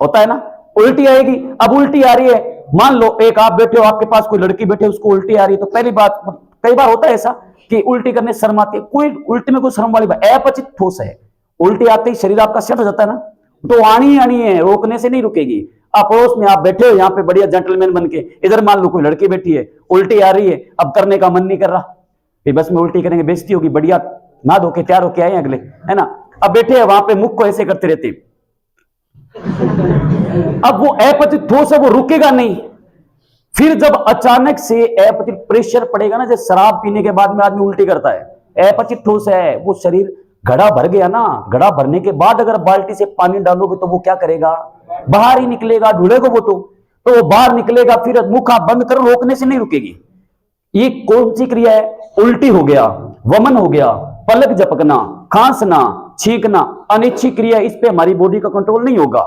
होता है ना, उल्टी आएगी। अब उल्टी आ रही है, मान लो एक आप बैठे हो, आपके पास कोई लड़की बैठे, उसको उल्टी आ रही है, तो पहली बात, कई बार होता है ऐसा कि उल्टी करने शर्म आती है, कोई उल्टी में कोई शर्म वाली बात, अपचित ठोस है, उल्टी आते ही शरीर आपका सेट हो जाता है ना, तो आनी है, रोकने से नहीं रुकेगी। आप पड़ोस में आप बैठे हो, यहाँ पे बढ़िया जेंटलमैन बन के, इधर मान लो कोई लड़की बैठी है, उल्टी आ रही है, अब करने का मन नहीं कर रहा, फिर बस में उल्टी करेंगे, बेइज्जती होगी, बढ़िया ना धो के तैयार होके आए अगले, है ना। अब बैठे हैं वहां पे, मुख को ऐसे करते रहते, अब वो अपचित ठोस है, वो रुकेगा नहीं। फिर जब अचानक से अपचित प्रेशर पड़ेगा ना, जैसे शराब पीने के बाद में आदमी उल्टी करता है, अपचित ठोस है, वो शरीर घड़ा भर गया ना, घड़ा भरने के बाद अगर बाल्टी से पानी डालोगे तो वो क्या करेगा, बाहर ही निकलेगा, ढूंढेगा वो तो वो बाहर निकलेगा। फिर मुख आप बंद करो, रोकने से नहीं रुकेगी। ये कौन सी क्रिया है? उल्टी हो गया, वमन हो गया, पलक झपकना, खांसना, छींकना, अनिच्छिक क्रिया, इस पे हमारी बॉडी का कंट्रोल नहीं होगा।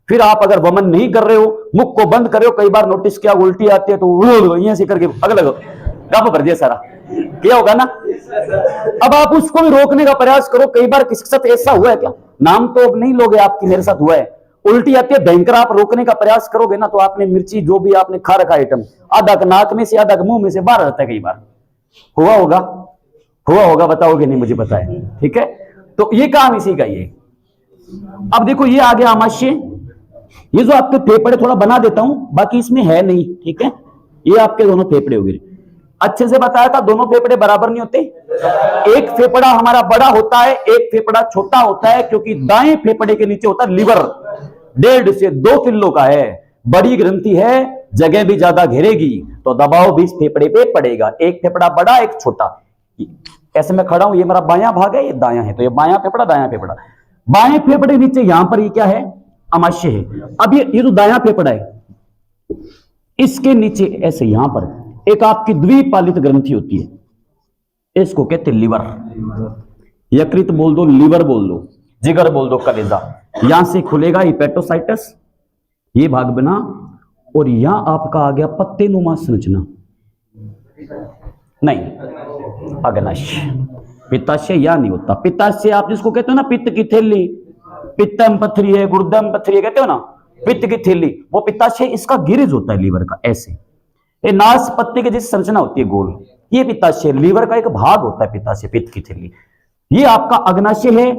फिर आप अगर वमन नहीं कर रहे हो, मुख को बंद कर रहे हो, कई बार नोटिस किया उल्टी आती है तो यहां से करके अगल गप भर दिया सारा, क्या होगा ना। अब आप उसको भी रोकने का प्रयास करो। कई बार किसी के साथ ऐसा हुआ है क्या, नाम तो अब नहीं लोगे आपकी, मेरे साथ हुआ है, उल्टी आती है भयंकर, आप रोकने का प्रयास करोगे ना तो आपने मिर्ची जो भी आपने खा रखा आइटम, आधा का नाक में से आधा का मुंह में से बाहर आता है। कई बार हुआ होगा, बताओगे नहीं मुझे पता है, ठीक है। तो ये काम इसी का ये। अब देखो ये आ गया आमाशय, ये जो आपके फेफड़े थोड़ा बना देता हूं, बाकी इसमें है नहीं, ठीक है। ये आपके दोनों फेफड़े हो गए, अच्छे से बताया था, दोनों फेफड़े बराबर नहीं होते। एक फेफड़ा हमारा बड़ा होता है, एक फेफड़ा छोटा होता है, क्योंकि दाएं फेफड़े के नीचे होता है लिवर, 1.5 से 2 किलो का है, बड़ी ग्रंथि है, जगह भी ज्यादा घेरेगी तो दबाव भी इस फेफड़े पे पड़ेगा। एक फेफड़ा बड़ा, एक छोटा। ऐसे मैं खड़ा हूं, ये मेरा बायां भाग है, ये दायां है, तो ये बायां फेफड़ा, दायां फेफड़ा। बाएं फेफड़े नीचे यहां पर ये क्या है, आमाशय है। अब ये जो दायां फेफड़ा है, इसके नीचे ऐसे यहां पर एक आपकी द्विपालित ग्रंथि होती है, इसको कहते हैं लिवर। यकृत बोल दो, लिवर बोल दो, जिगर बोल दो, कलेजा। यहां से खुलेगा हिपेटोसाइटस, ये भाग बना, और यहां आपका आ गया पत्ते नुमा संरचना, नहीं अग्नाशय। पित्ताशय या नहीं होता। पित्ताशय आप जिसको कहते हो ना, पित्त की थैली, पित्तम पथरी है, गुर्दम पथरी है, कहते हो ना, पित्त की थैली, वो पित्ताशय, इसका गिरिज होता है लीवर का, ऐसे। ये नाशपत्ती की जिस संरचना होती है गोल, ये पित्ताशय, लीवर का एक भाग होता है पित्ताशय, पित्त की थैली। ये आपका अग्नाशय है।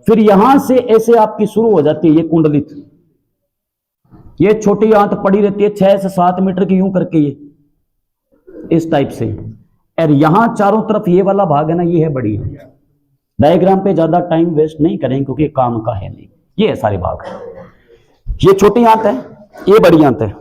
फिर यहां से ऐसे आपकी शुरू हो जाती है ये कुंडलित, ये छोटी आंत पड़ी रहती है 6 से 7 मीटर की, यूं करके ये इस टाइप से। और यहां चारों तरफ ये वाला भाग है ना, ये है बड़ी आंत। डायग्राम पे ज्यादा टाइम वेस्ट नहीं करें क्योंकि काम का है नहीं। ये है सारे भाग, ये छोटी आंत है, ये बड़ी आंत है।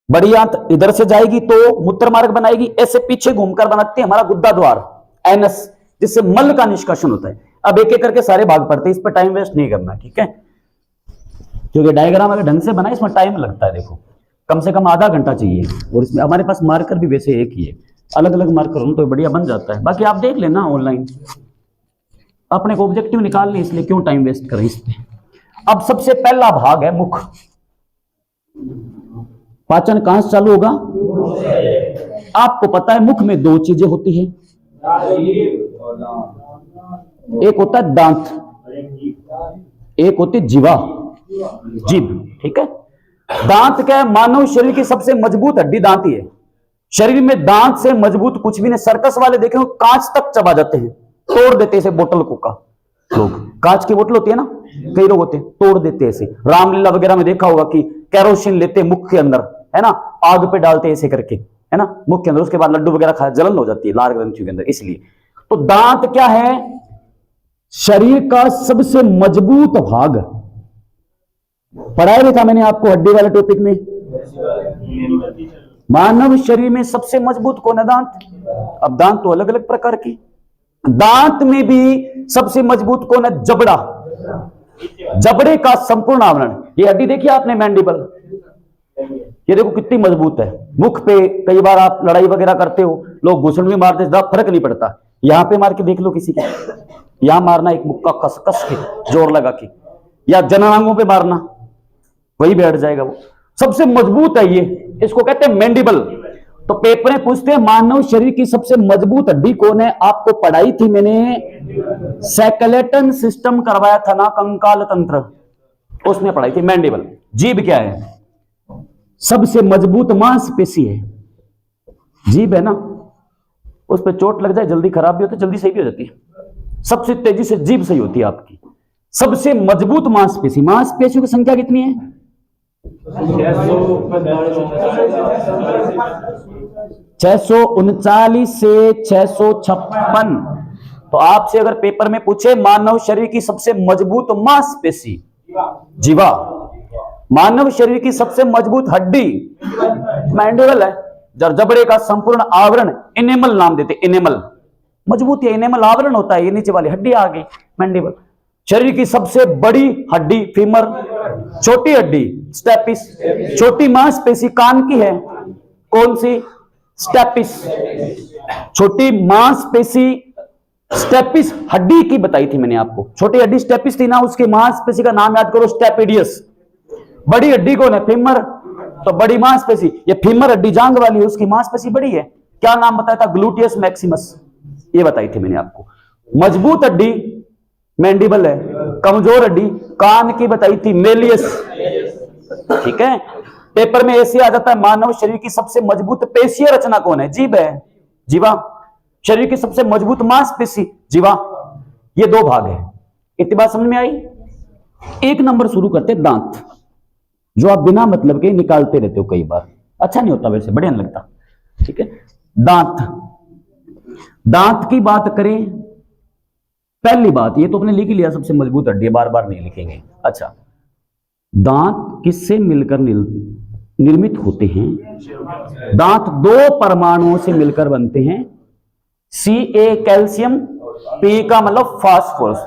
बड़ी आंत इधर से जाएगी तो मूत्र मार्ग बनाएगी, ऐसे पीछे घूमकर बनाती है हमारा गुद्दा द्वार, एनस, जिससे मल का निष्कासन होता है। अब एक एक करके सारे भाग पढ़ते हैं, इस पर टाइम वेस्ट नहीं करना, ठीक है, क्योंकि डायग्राम अगर ढंग से बना इसमें टाइम लगता है। देखो कम से कम आधा घंटा चाहिए, और इसमें हमारे पास मार्कर भी वैसे एक ही है, अलग अलग मार्कर हो तो बढ़िया बन जाता है। बाकी आप देख लेना ऑनलाइन, अपने को ऑब्जेक्टिव निकालने, इसलिए क्यों टाइम वेस्ट करें इस पे। अब सबसे पहला भाग है मुख। पाचन कहां से चालू होगा, आपको पता है मुख में 2 चीजें होती है, एक होता है दांत, एक होती जीवा, जीभ, ठीक है। दांत क्या है, मानव शरीर की सबसे मजबूत हड्डी दांत ही है। शरीर में दांत से मजबूत कुछ भी नहीं। सर्कस वाले देखे कांच तक चबा जाते हैं, तोड़ देते हैं बोतल को का लोग, कांच की बोतल होती है ना, कई लोग होते हैं तोड़ देते हैं ऐसे। रामलीला वगैरह में देखा होगा कि कैरोसिन लेते मुख के अंदर, है ना, आग पे डालते ऐसे करके, है ना, मुख के अंदर, उसके बाद लड्डू वगैरह खा, जलन हो जाती है लार ग्रंथियों के अंदर। इसलिए तो दांत क्या है, शरीर का सबसे मजबूत भाग। पढ़ाया भी था मैंने आपको हड्डी वाले टॉपिक में। मानव शरीर में सबसे मजबूत कौन है, दांत। अब दांत तो अलग अलग प्रकार की, दांत में भी सबसे मजबूत कौन है, जबड़ा, जबड़े का संपूर्ण आवरण। ये हड्डी देखिए आपने, मैंडिबल, ये देखो कितनी मजबूत है। मुख पे कई बार आप लड़ाई वगैरह करते हो, लोग घुसन भी मारते, फर्क नहीं पड़ता। यहां पे मार के देख लो किसी के, यहां मारना एक मुक्का कस कस के जोर लगा के, या जननांगों पे मारना, वही बैठ जाएगा वो। सबसे मजबूत है ये, इसको कहते हैं मैंडिबल। तो पेपर में पूछते हैं मानव शरीर की सबसे मजबूत हड्डी कौन है। आपको पढ़ाई थी मैंने, स्केलेटन सिस्टम करवाया था ना, कंकाल तंत्र, उसमें पढ़ाई थी मैंडिबल। जीभ क्या है, सबसे मजबूत मांसपेशी है जीभ, है ना, उस पर चोट लग जाए जल्दी खराब भी होती है, जल्दी सही भी हो जाती है। सबसे तेजी से जीभ सही होती है आपकी। सबसे मजबूत मांसपेशी, मांसपेशियों की संख्या कितनी है, 639 से 656। तो आपसे अगर पेपर में पूछे मानव शरीर की सबसे मजबूत मांसपेशी, जीवा। मानव शरीर की सबसे मजबूत हड्डी मैंडिबल है। जबड़े का संपूर्ण आवरण इनेमल नाम देते, इनेमल मजबूत है, इनेमल आवरण होता है, ये नीचे वाली हड्डी आ गई मैंडिबल। शरीर की सबसे बड़ी हड्डी फीमर, छोटी हड्डी स्टेपिस, छोटी मांसपेशी कान की है, कौन सी? स्टेपिस। छोटी मांसपेशी स्टेपिस हड्डी की बताई थी मैंने आपको, छोटी हड्डी स्टेपिस थी ना, उसकी मांसपेशी का नाम याद करो, स्टेपिडियस। बड़ी हड्डी कौन है? फीमर, तो बड़ी मांसपेशी, ये फीमर हड्डी जांग वाली है, उसकी मांसपेशी बड़ी है, क्या नाम बताया था? ग्लूटियस मैक्सिमस, ये बताई थी मैंने आपको। मजबूत हड्डी मैंडिबल है, कमजोर हड्डी कान की बताई थी, मेलियस। ठीक है, पेपर में ऐसे आ जाता है मानव शरीर की सबसे मजबूत पेशीय रचना कौन है? जीभ है, जीवा। शरीर की सबसे मजबूत मांसपेशी जीवा। ये दो भाग है, इतनी बात समझ में आई? एक नंबर शुरू करते दांत, जो आप बिना मतलब के निकालते रहते हो कई बार, अच्छा नहीं होता वैसे, बढ़िया नहीं लगता। ठीक है, दांत। दांत की बात करें, पहली बात ये तो अपने लिख लिया, सबसे मजबूत हड्डी, बार बार नहीं लिखेंगे। अच्छा, दांत किससे मिलकर निर्मित होते हैं? दांत दो परमाणुओं से मिलकर बनते हैं, Ca कैल्शियम, P का मतलब फास्फोरस।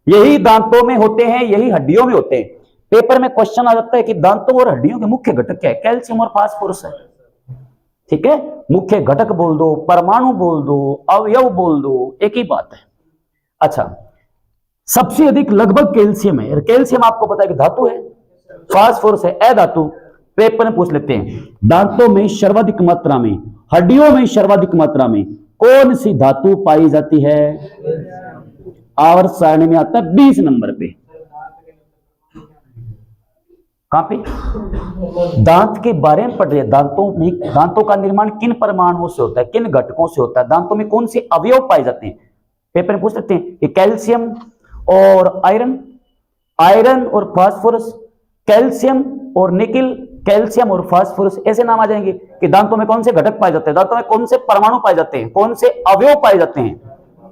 यही दांतों में होते हैं, यही हड्डियों में होते हैं। पेपर में क्वेश्चन आ जाता है कि दांतों और हड्डियों के मुख्य घटक क्या है? कैल्शियम और फास्फोरस है। ठीक है, मुख्य घटक बोल दो, परमाणु बोल दो, अवयव बोल दो, एक ही बात है। अच्छा, सबसे अधिक लगभग कैल्शियम है, कैल्शियम आपको पता है कि धातु है, फास्फोरस है अधातु। पेपर में पूछ लेते हैं, दांतों में सर्वाधिक मात्रा में, हड्डियों में सर्वाधिक मात्रा में कौन सी धातु पाई जाती है? आवर्त सारणी में आता है 20 नंबर पे। कहां पे? दांत के बारे में पढ़ रहे हैं। दांतों का निर्माण किन परमाणुओं से होता है, किन घटकों से होता है, दांतों में कौन से अवयव पाए जाते हैं? पेपर में पूछ सकते हैं कि कैल्शियम और आयरन, आयरन और फास्फोरस, कैल्शियम और निकिल, कैल्शियम और फास्फोरस, ऐसे नाम आ जाएंगे कि दांतों में कौन से घटक पाए जाते हैं, दांतों में कौन से परमाणु पाए जाते हैं, कौन से अवयव पाए जाते हैं,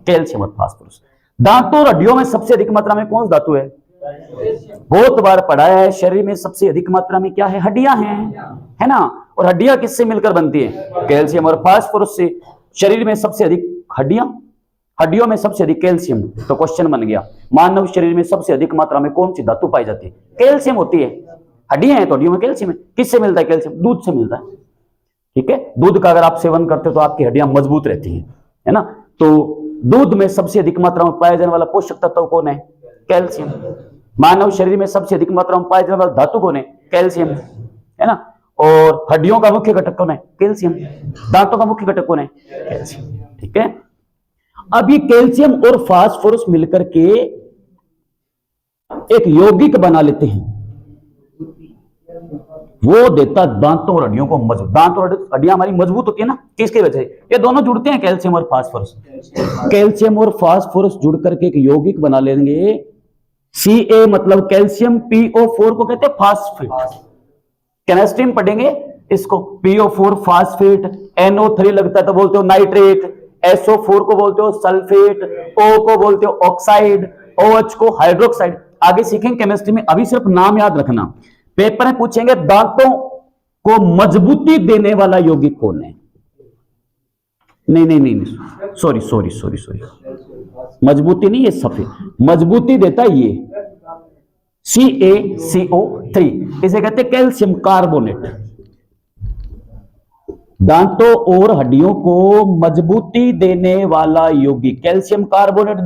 कैल्शियम और फास्फोरस। दांतों और हड्डियों में सबसे अधिक मात्रा में कौन सी धातु है? बहुत बार पढ़ा है, शरीर में सबसे अधिक मात्रा में क्या है? हड्डियां हैं, है ना। और हड्डियां किससे मिलकर बनती है? कैल्शियम और फास्फोरस से। शरीर में सबसे अधिक हड्डियां, हड्डियों में सबसे अधिक कैल्शियम। तो क्वेश्चन बन गया, मानव शरीर में सबसे अधिक मात्रा में कौन सी धातु पाई जाती है? कैल्शियम होती है। हड्डियां हैं तो हड्डियों में कैल्शियम है। किससे मिलता है कैल्शियम? दूध से मिलता है। ठीक है, दूध का अगर आप सेवन करते हो तो आपकी हड्डियां मजबूत रहती हैं, है ना। तो दूध में सबसे अधिक मात्रा में पाया जाने वाला पोषक तत्व कौन है? कैल्शियम। मानव शरीर में सबसे अधिक मात्रा में पाया जाने वाला धातु कौन है? कैल्शियम, है ना। और हड्डियों का मुख्य घटक कौन है? कैल्शियम। दांतों का मुख्य घटक कौन है? कैल्शियम। ठीक है, अब ये कैल्शियम और फास्फोरस मिलकर के एक यौगिक बना लेते हैं, वो देता दांतों और हड्डियों को मजबूत। दांत और हड्डियां हमारी मजबूत होती है ना, किसकी वजह से? ये दोनों जुड़ते हैं, कैल्शियम और फास्फोरस। कैल्शियम और फास्फोरस जुड़ करके एक यौगिक बना लेंगे। Ca मतलब कैल्शियम, PO4 को कहते हैं फास्फेट। केमिस्ट्री में पढ़ेंगे इसको। PO4 फास्फेट, NO3 लगता है तो बोलते हो नाइट्रेट, SO4 को बोलते हो सल्फेट, O को बोलते हो ऑक्साइड, OH को हाइड्रोक्साइड। आगे सीखेंगे केमिस्ट्री में, अभी सिर्फ नाम याद रखना। पेपर में पूछेंगे दांतों को मजबूती देने वाला यौगिक कौन है? नहीं, सॉरी, मजबूती नहीं, ये सफेद मजबूती देता है ये CaCO3, इसे कहते हैं कैल्शियम कार्बोनेट। दांतों और हड्डियों को मजबूती देने वाला यौगिक कैल्शियम कार्बोनेट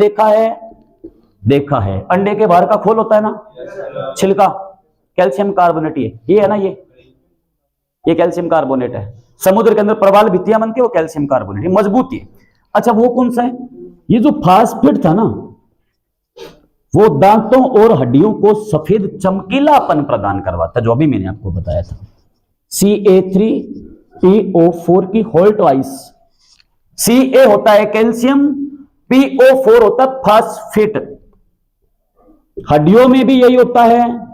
देखा है। अंडे के बाहर का खोल होता है ना, छिलका, कैल्शियम कार्बोनेट ये है ना, ये कैल्शियम कार्बोनेट है। समुद्र के अंदर प्रवाल भित्तियां बनती है, वो कैल्शियम कार्बोनेट, ये मजबूती है। अच्छा, वो कौन सा है? ये जो फास्फेट था ना, वो दांतों और हड्डियों को सफेद चमकीलापन प्रदान करवाता, जो अभी मैंने आपको बताया था। Ca3PO4 की होल ट्वाइस। Ca होता है कैल्शियम, PO4 होता है फास्फेट। हड्डियों में भी यही होता है,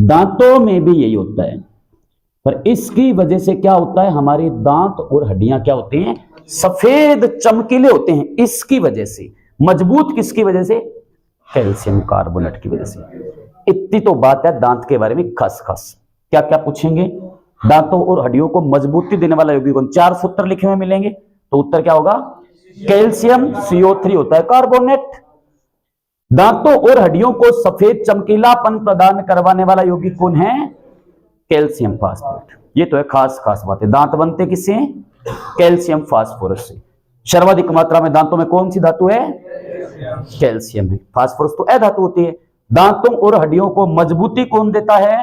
दांतों में भी यही होता है, पर इसकी वजह से क्या होता है, हमारे दांत और हड्डियां क्या होते हैं? सफेद चमकीले होते हैं। इसकी वजह से मजबूत, किसकी वजह से? कैल्शियम कार्बोनेट की वजह से। इतनी तो बात है दांत के बारे में खास खास। क्या क्या पूछेंगे? दांतों और हड्डियों को मजबूती देने वाला यौगिक कौन? 4 सूत्र लिखे हुए मिलेंगे, तो उत्तर क्या होगा? कैल्शियम CO3 होता है कार्बोनेट। दांतों और हड्डियों को सफेद चमकीलापन प्रदान करवाने वाला यौगिक कौन है? Calcium phosphate. ये तो है खास खास बात है। दांत बनते किससे हैं? कैल्शियम फास्फोरस से। सर्वाधिक मात्रा में दांतों में कौन सी धातु है? कैल्शियम है। फास्फोरस तो अधातु होती है। दांतों और हड्डियों को मजबूती कौन देता है?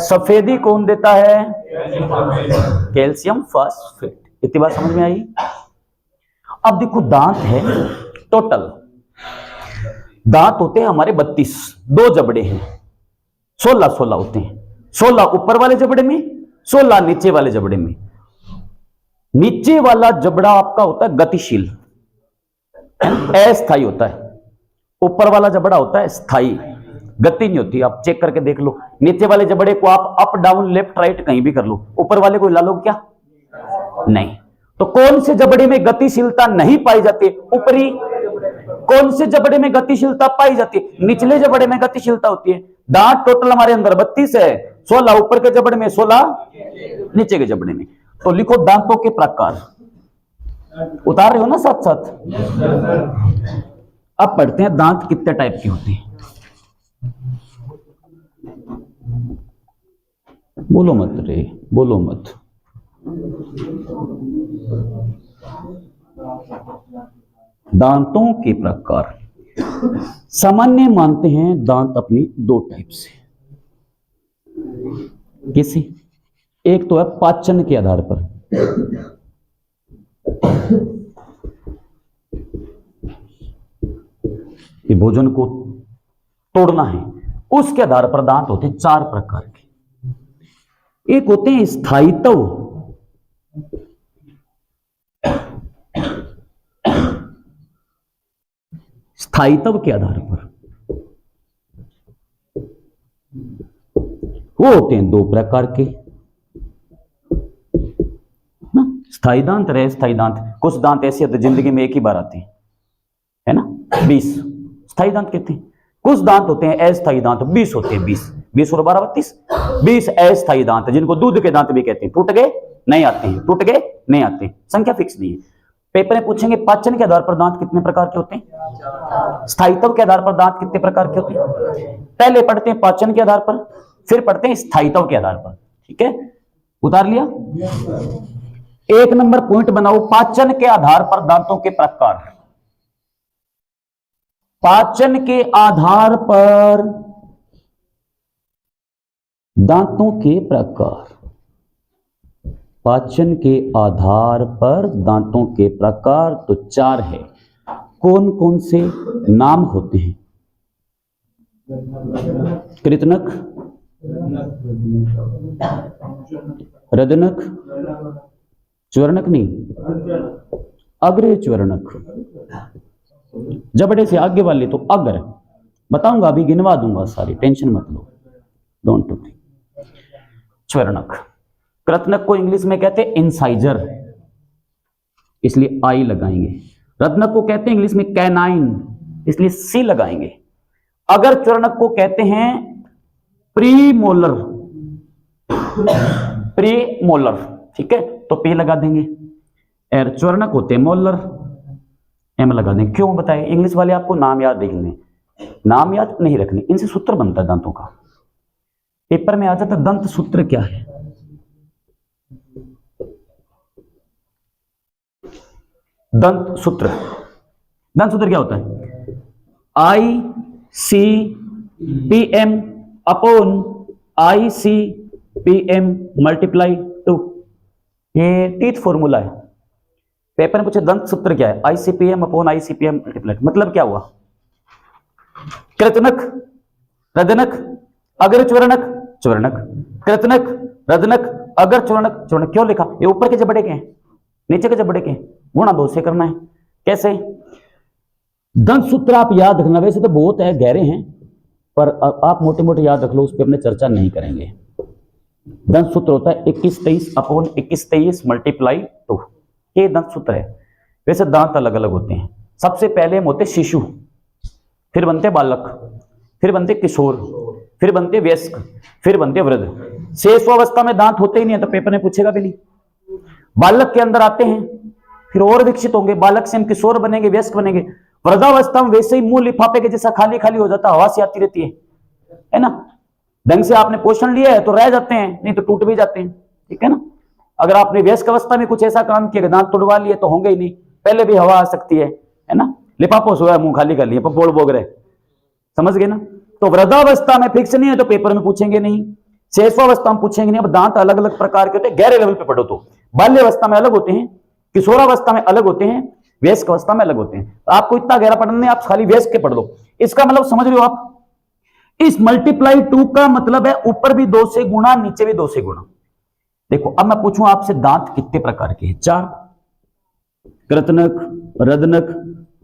सफेदी कौन देता है? Calcium phosphate. इतनी बात समझ में आई? अब देखो दांत है टोटल, दांत होते हैं हमारे 32, 2 जबड़े हैं, 16 होते हैं। 16 ऊपर वाले जबड़े में, 16 नीचे वाले जबड़े में। नीचे वाला जबड़ा आपका होता है गतिशील, अस्थायी होता है। ऊपर वाला जबड़ा होता है स्थायी, गति नहीं होती। आप चेक करके देख लो, नीचे वाले जबड़े को आप अप डाउन लेफ्ट राइट कहीं भी कर लो, ऊपर वाले को हिला लो क्या? नहीं। तो कौन से जबड़े में गतिशीलता नहीं पाई जाती? ऊपरी। कौन से जबड़े में गतिशीलता पाई जाती है? निचले जबड़े में गतिशीलता होती है। दांत टोटल हमारे अंदर 32 है, 16 ऊपर के जबड़े में, 16 नीचे के जबड़े में। तो लिखो दांतों के प्रकार। उतार रहे हो ना साथ साथ? अब पढ़ते हैं दांत कितने टाइप के होते हैं। बोलो मत रे, बोलो मत। दांतों के प्रकार सामान्य मानते हैं दांत अपनी 2 टाइप से। किसी एक तो है पाचन के आधार पर, कि भोजन को तोड़ना है, उसके आधार पर दांत होते हैं 4 प्रकार के। एक होते हैं स्थायित्व, स्थायित्व के आधार पर वो होते हैं 2 प्रकार के ना, स्थायी दांत और अस्थायी दांत। कुछ दांत ऐसे होते हैं जिंदगी में एक ही बार आते हैं, है ना, 20 स्थायी दांत कहते हैं। कुछ दांत होते हैं अस्थायी दांत, 20 होते हैं, 20 और 12 32, 20 अस्थायी दांत जिनको दूध के दांत भी कहते हैं। टूट गए नहीं आते हैं, टूट गए नहीं आते हैं, संख्या फिक्स नहीं है। पेपर में पूछेंगे पाचन के आधार पर दांत कितने प्रकार के होते हैं, स्थायित्व के आधार पर दांत कितने प्रकार के होते हैं। पहले पढ़ते हैं पाचन के आधार पर, फिर पढ़ते हैं स्थायित्व के आधार पर। ठीक है, उतार लिया? 1 नंबर पॉइंट बनाओ, पाचन के आधार पर दांतों के प्रकार। पाचन के आधार पर दांतों के प्रकार। पाचन के आधार पर दांतों के प्रकार तो 4 है। कौन कौन से नाम होते हैं? कृतनक, रदनक, च्वर्णक नहीं, अग्र च्वर्णक। जबड़े से आगे वाले तो अग्र, बताऊंगा अभी, गिनवा दूंगा सारी, टेंशन मत लो, डोंट वरी। च्वर्णक। कृतनक को इंग्लिश में कहते हैं इंसाइजर, इसलिए आई लगाएंगे। रत्नक को कहते हैं इंग्लिश में कैनाइन, इसलिए सी लगाएंगे। अगर च्वर्णक को कहते हैं प्रीमोलर, प्रीमोलर, ठीक है, तो पी लगा देंगे। और च्वर्णक होते हैं मोलर, एम लगा देंगे। क्यों बताए? इंग्लिश वाले आपको नाम याद रखने, नाम याद नहीं रखने, इनसे सूत्र बनता है दांतों का। पेपर में आ जाता है दंत सूत्र क्या है। दंत सूत्र, दंत सूत्र क्या होता है? ICPM अपॉन ICPM मल्टीप्लाई 2, ये टीथ फॉर्मूला है। पेपर में पूछे दंत सूत्र क्या है? ICPM अपॉन ICPM मल्टीप्लाई, मतलब क्या हुआ? कृतनक, रदनक, अगर च्वर्णक, च्वर्णक, कृतनक, रदनक, अगर च्वर्णक, च्वर्णक। क्यों लिखा? ये ऊपर के जबड़े के हैं, नीचे के जबड़े के हैं, गुणा 2 से करना है। कैसे? दंत सूत्र आप याद रखना, वैसे तो बहुत है, गहरे हैं, पर आप मोटे मोटे याद रख लो, उस पर अपने चर्चा नहीं करेंगे। दंत सूत्र होता है 21-23 अपॉन 21-23 मल्टीप्लाई 2, ये दंत सूत्र है। वैसे दांत अलग अलग होते हैं। सबसे पहले हम होते शिशु, फिर बनते बालक, फिर बनते किशोर, फिर बनते वयस्क, फिर बनते वृद्ध। शेषावस्था में दांत होते ही नहीं है तो पेपर में पूछेगा भी नहीं। बालक के अंदर आते हैं, फिर और विकसित होंगे, बालक से हम किशोर बनेंगे, वयस्क बनेंगे। वृद्धावस्था में वैसे ही मुंह लिफाफे के जैसा खाली खाली हो जाता, हवा से आती रहती है ना। ढंग से आपने पोषण लिया है तो रह जाते हैं, नहीं तो टूट भी जाते हैं, ठीक है ना। अगर आपने वयस्क अवस्था में कुछ ऐसा काम किया, दांत तुड़वा लिए तो होंगे ही नहीं, पहले भी हवा आ सकती है ना। लिफाफा सोया मुंह खाली कर लिए, पपोड़ बोग रहे, समझ गए ना। तो वृद्धावस्था में फिक्स नहीं है तो पेपर में पूछेंगे नहीं, शेषावस्था में पूछेंगे नहीं। अब दांत अलग अलग प्रकार के होते हैं, गहरे लेवल पे पढ़ो तो बाल्यावस्था में अलग होते हैं, किशोरावस्था में अलग होते हैं, वयस्क अवस्था में अलग होते हैं। तो आपको इतना गहरा पढ़ना नहीं, आप खाली वयस्क के पढ़ लो। इसका मतलब समझ रहे हो आप, इस मल्टीप्लाई 2 का मतलब है ऊपर भी 2 से गुणा, नीचे भी 2 से गुणा। देखो अब मैं पूछूं आपसे, दांत कितने प्रकार के हैं? 4, कृतनक, रदनक,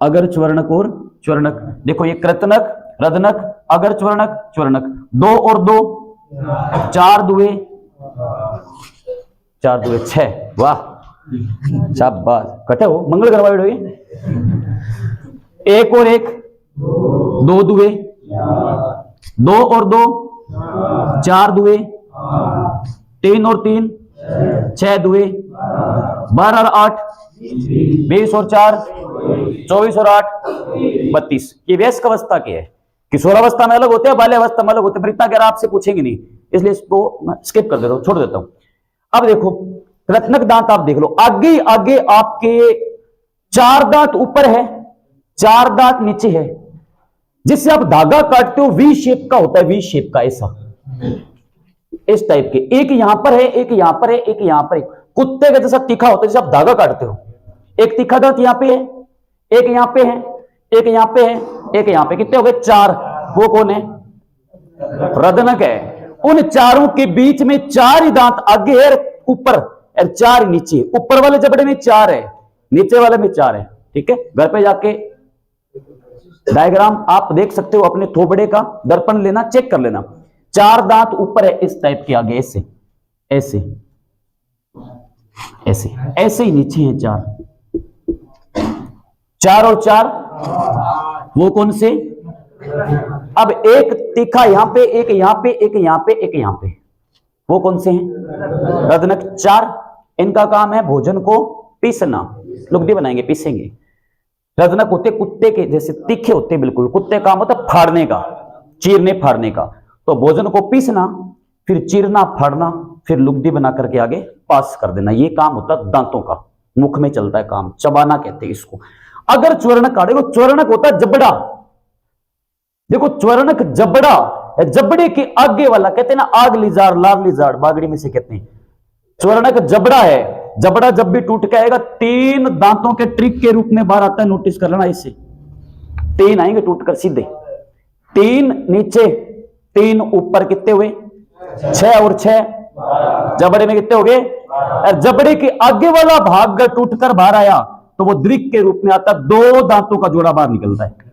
अगर च्वर्णक और च्वर्णक। देखो ये कृतनक, रदनक, अगर च्वर्णक, च्वर्णक, 2 और 2 4 दुए 6। वाह शाबाश, कटे हो मंगल करवा बैठोगे। 1 और 1 2 दुए, 2 और 2 4 दुए, 3 और 3 6 दुए, 12 और 8 20 और 4 24 और 8 32। ये वयस्क अवस्था के है। किशोरावस्था में अलग होते हैं, बाल्यावस्था में अलग होते हैं, पर इतना गहरा आपसे पूछेंगे नहीं, इसलिए इसको स्किप कर देता हूं, छोड़ देता हूं। अब देखो कृतनक दांत आप देख लो, आगे आगे आपके 4 दांत ऊपर है, 4 दांत नीचे है। जिससे आप धागा काटते हो वी शेप का होता है, वी शेप का, ऐसा इस टाइप के। एक यहां पर है, एक यहां पर है, एक यहां पर है, कुत्ते का जैसा तीखा होता है, जैसे आप धागा काटते हो। एक तीखा दांत यहां पे है, एक यहां पे है, एक यहां पे है, एक यहां पे। कितने हो गए? 4। वो कौन है? रदनक है। उन चारों के बीच में 4 ही दांत आगे है, ऊपर और 4 नीचे। ऊपर वाले जबड़े में 4 है, नीचे वाले में 4 है, ठीक है। घर पे जाके डायग्राम आप देख सकते हो, अपने थोबड़े का दर्पण लेना, चेक कर लेना। 4 दांत ऊपर है इस टाइप के, आगे ऐसे ऐसे ऐसे ऐसे ही नीचे हैं 4 और 4 वो कौन से? अब एक तीखा यहां पे, एक यहां पे, एक यहां पे, एक यहां पे, वो कौन से हैं? रदनक 4। इनका काम है भोजन को पीसना, लुगदी बनाएंगे, पीसेंगे। रदनक होते कुत्ते के जैसे तीखे होते, बिल्कुल कुत्ते काम होता फाड़ने का, चीरने फाड़ने का। तो भोजन को पीसना, फिर चीरना फाड़ना, फिर लुगदी बना करके आगे पास कर देना, ये काम होता है दांतों का। मुख में चलता है काम, चबाना कहते हैं इसको। अगर च्वर्णक का देखो, च्वर्णक होता है जबड़ा। देखो च्वर्णक जबड़ा, जबड़े के आगे वाला कहते हैं ना, आग लिजाड़, लाग लिजाड़ बागड़ी में से कहते हैं। च्वर्णक जबड़ा है। जबड़ा जब भी टूट के आएगा, 3 दांतों के ट्रिक के रूप में बाहर आता है, नोटिस कर लेना। इससे 3 आएंगे टूटकर सीधे, 3 नीचे 3 ऊपर। कितने हुए? 6 और 6 जबड़े में कितने हो गए? जबड़े के आगे वाला भाग अगर टूटकर बाहर आया तो वो दृक के रूप में आता है, 2 दांतों का जोड़ा बाहर निकलता है।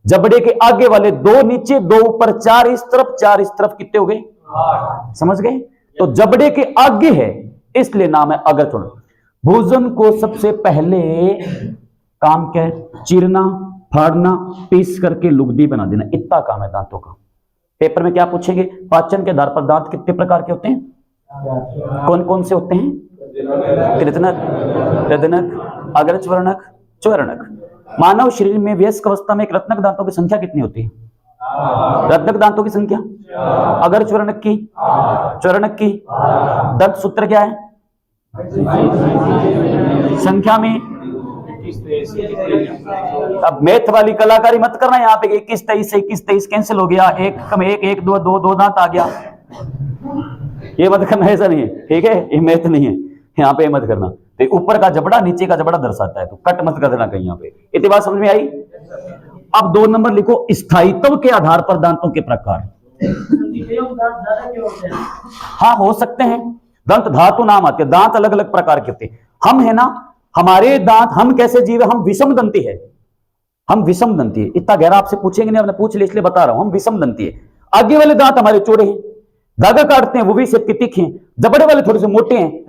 जबड़े के आगे वाले 2 नीचे, 2 ऊपर, 4 इस तरफ, 4 इस तरफ। कितने हो गए? समझ गए? तो जबड़े के आगे है, इसलिए नाम है अगर च्वर्णक। भोजन को सबसे पहले काम क्या है? चीरना, फाड़ना, पीस करके लुगदी बना देना, इतना काम है दांतों का। पेपर में क्या पूछेंगे? पाचन के आधार पर दांत कितने प्रकार के होते हैं? कौन कौन से होते हैं? कृतनक, रदनक, अगर च्वर्णक, च्वर्णक। मानव शरीर में वयस्क अवस्था में कृतनक दांतों की संख्या कितनी होती है? रदनक दांतों की संख्या, अगर च्वर्णक की, च्वर्णक की। दंत सूत्र क्या है संख्या में? अब मैथ वाली कलाकारी मत करना यहाँ पे। 21 23 कैंसिल हो गया, 1 कम 1 1 2 2 2 दांत आ गया, ये मत करना, ऐसा नहीं है, ठीक है। ये मैथ नहीं है, यहाँ पे मत करना। तो ऊपर का जबड़ा नीचे का जबड़ा दर्शाता है, तो कट मत कर देना कहीं यहाँ पे। इतनी बात समझ में आई? अब 2 नंबर लिखो, स्थायित्व के आधार पर दांतों के प्रकार। हाँ हो सकते हैं, दंत धातु नाम आते हैं। दांत अलग अलग प्रकार के होते हैं। हम है ना, हमारे दांत, हम कैसे जीव है? हम विषम दंती है, हम विषम दंती है। इतना गहरा आपसे पूछेंगे नहीं, आपने पूछ लिया इसलिए बता रहा हूं। हम विषम दंती है। आगे वाले दांत हमारे चौड़े हैं, धागा काटते हैं, वो भी शेप के तीखे हैं। जबड़े वाले थोड़े से मोटे हैं,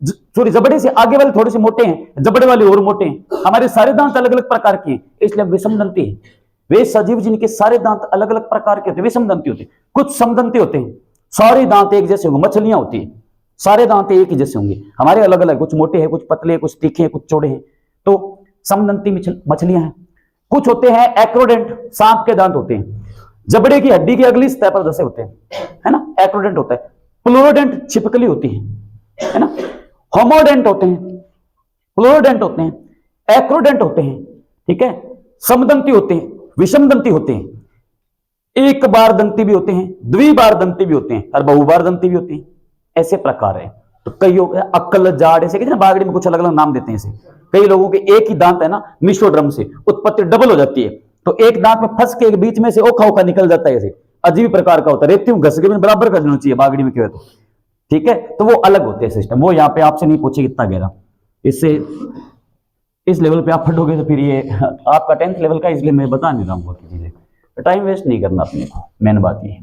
सॉरी जबड़े से आगे वाले थोड़े से मोटे हैं, जबड़े वाले और मोटे हैं। हमारे सारे दांत अलग अलग प्रकार के हैं, इसलिए हम विषम दंती है। वे सजीव जिनके सारे दांत अलग अलग प्रकार के होते हैं, वे समदंती होते हैं। कुछ समदंती होते हैं, सारे दांत एक जैसे होंगे। मछलियां होती है, सारे दांत एक ही जैसे होंगे, हमारे अलग अलग, कुछ मोटे हैं, कुछ पतले, कुछ तीखे हैं, कुछ चौड़े हैं, तो समदंती मछलियां हैं। कुछ होते हैं एक्रोडेंट, सांप के दांत होते हैं, जबड़े की हड्डी की अगली सतह पर जैसे होते हैं, है ना, एक्रोडेंट होता है। प्लोरोडेंट छिपकली होती है ना। होमोडेंट होते हैं, प्लोरोडेंट होते हैं, एक्रोडेंट होते हैं, ठीक है। समदंती होते हैं, विषमदंती होते हैं, एक बार दंती भी होते हैं, द्विबार दंती भी होते हैं, और बहुबार दंती भी होती है। ऐसे प्रकार है। तो कई अक्ल, जाड़, ऐसे कहते हैं बागड़ी में कुछ अलग अलग नाम देते हैं। ऐसे कई लोगों के एक ही दांत है ना, मिशोड्रम से उत्पत्ति डबल हो जाती है, तो एक दांत में फंस के एक बीच में से ओखा ओखा निकल जाता है। ऐसे अजीब प्रकार का होता है। रेती घस के बराबर कर देना चाहिए बागड़ी में क्यों है तो, ठीक है। तो वो अलग होते हैं सिस्टम, वो यहाँ पे आपसे नहीं पूछे कितना गहरा। इससे इस लेवल पे आप फटोगे तो फिर ये आपका 10th लेवल का, इसलिए मैं बता नहीं रहा हूँ बाकी चीजें, टाइम वेस्ट नहीं करना अपने को। मेन बात ये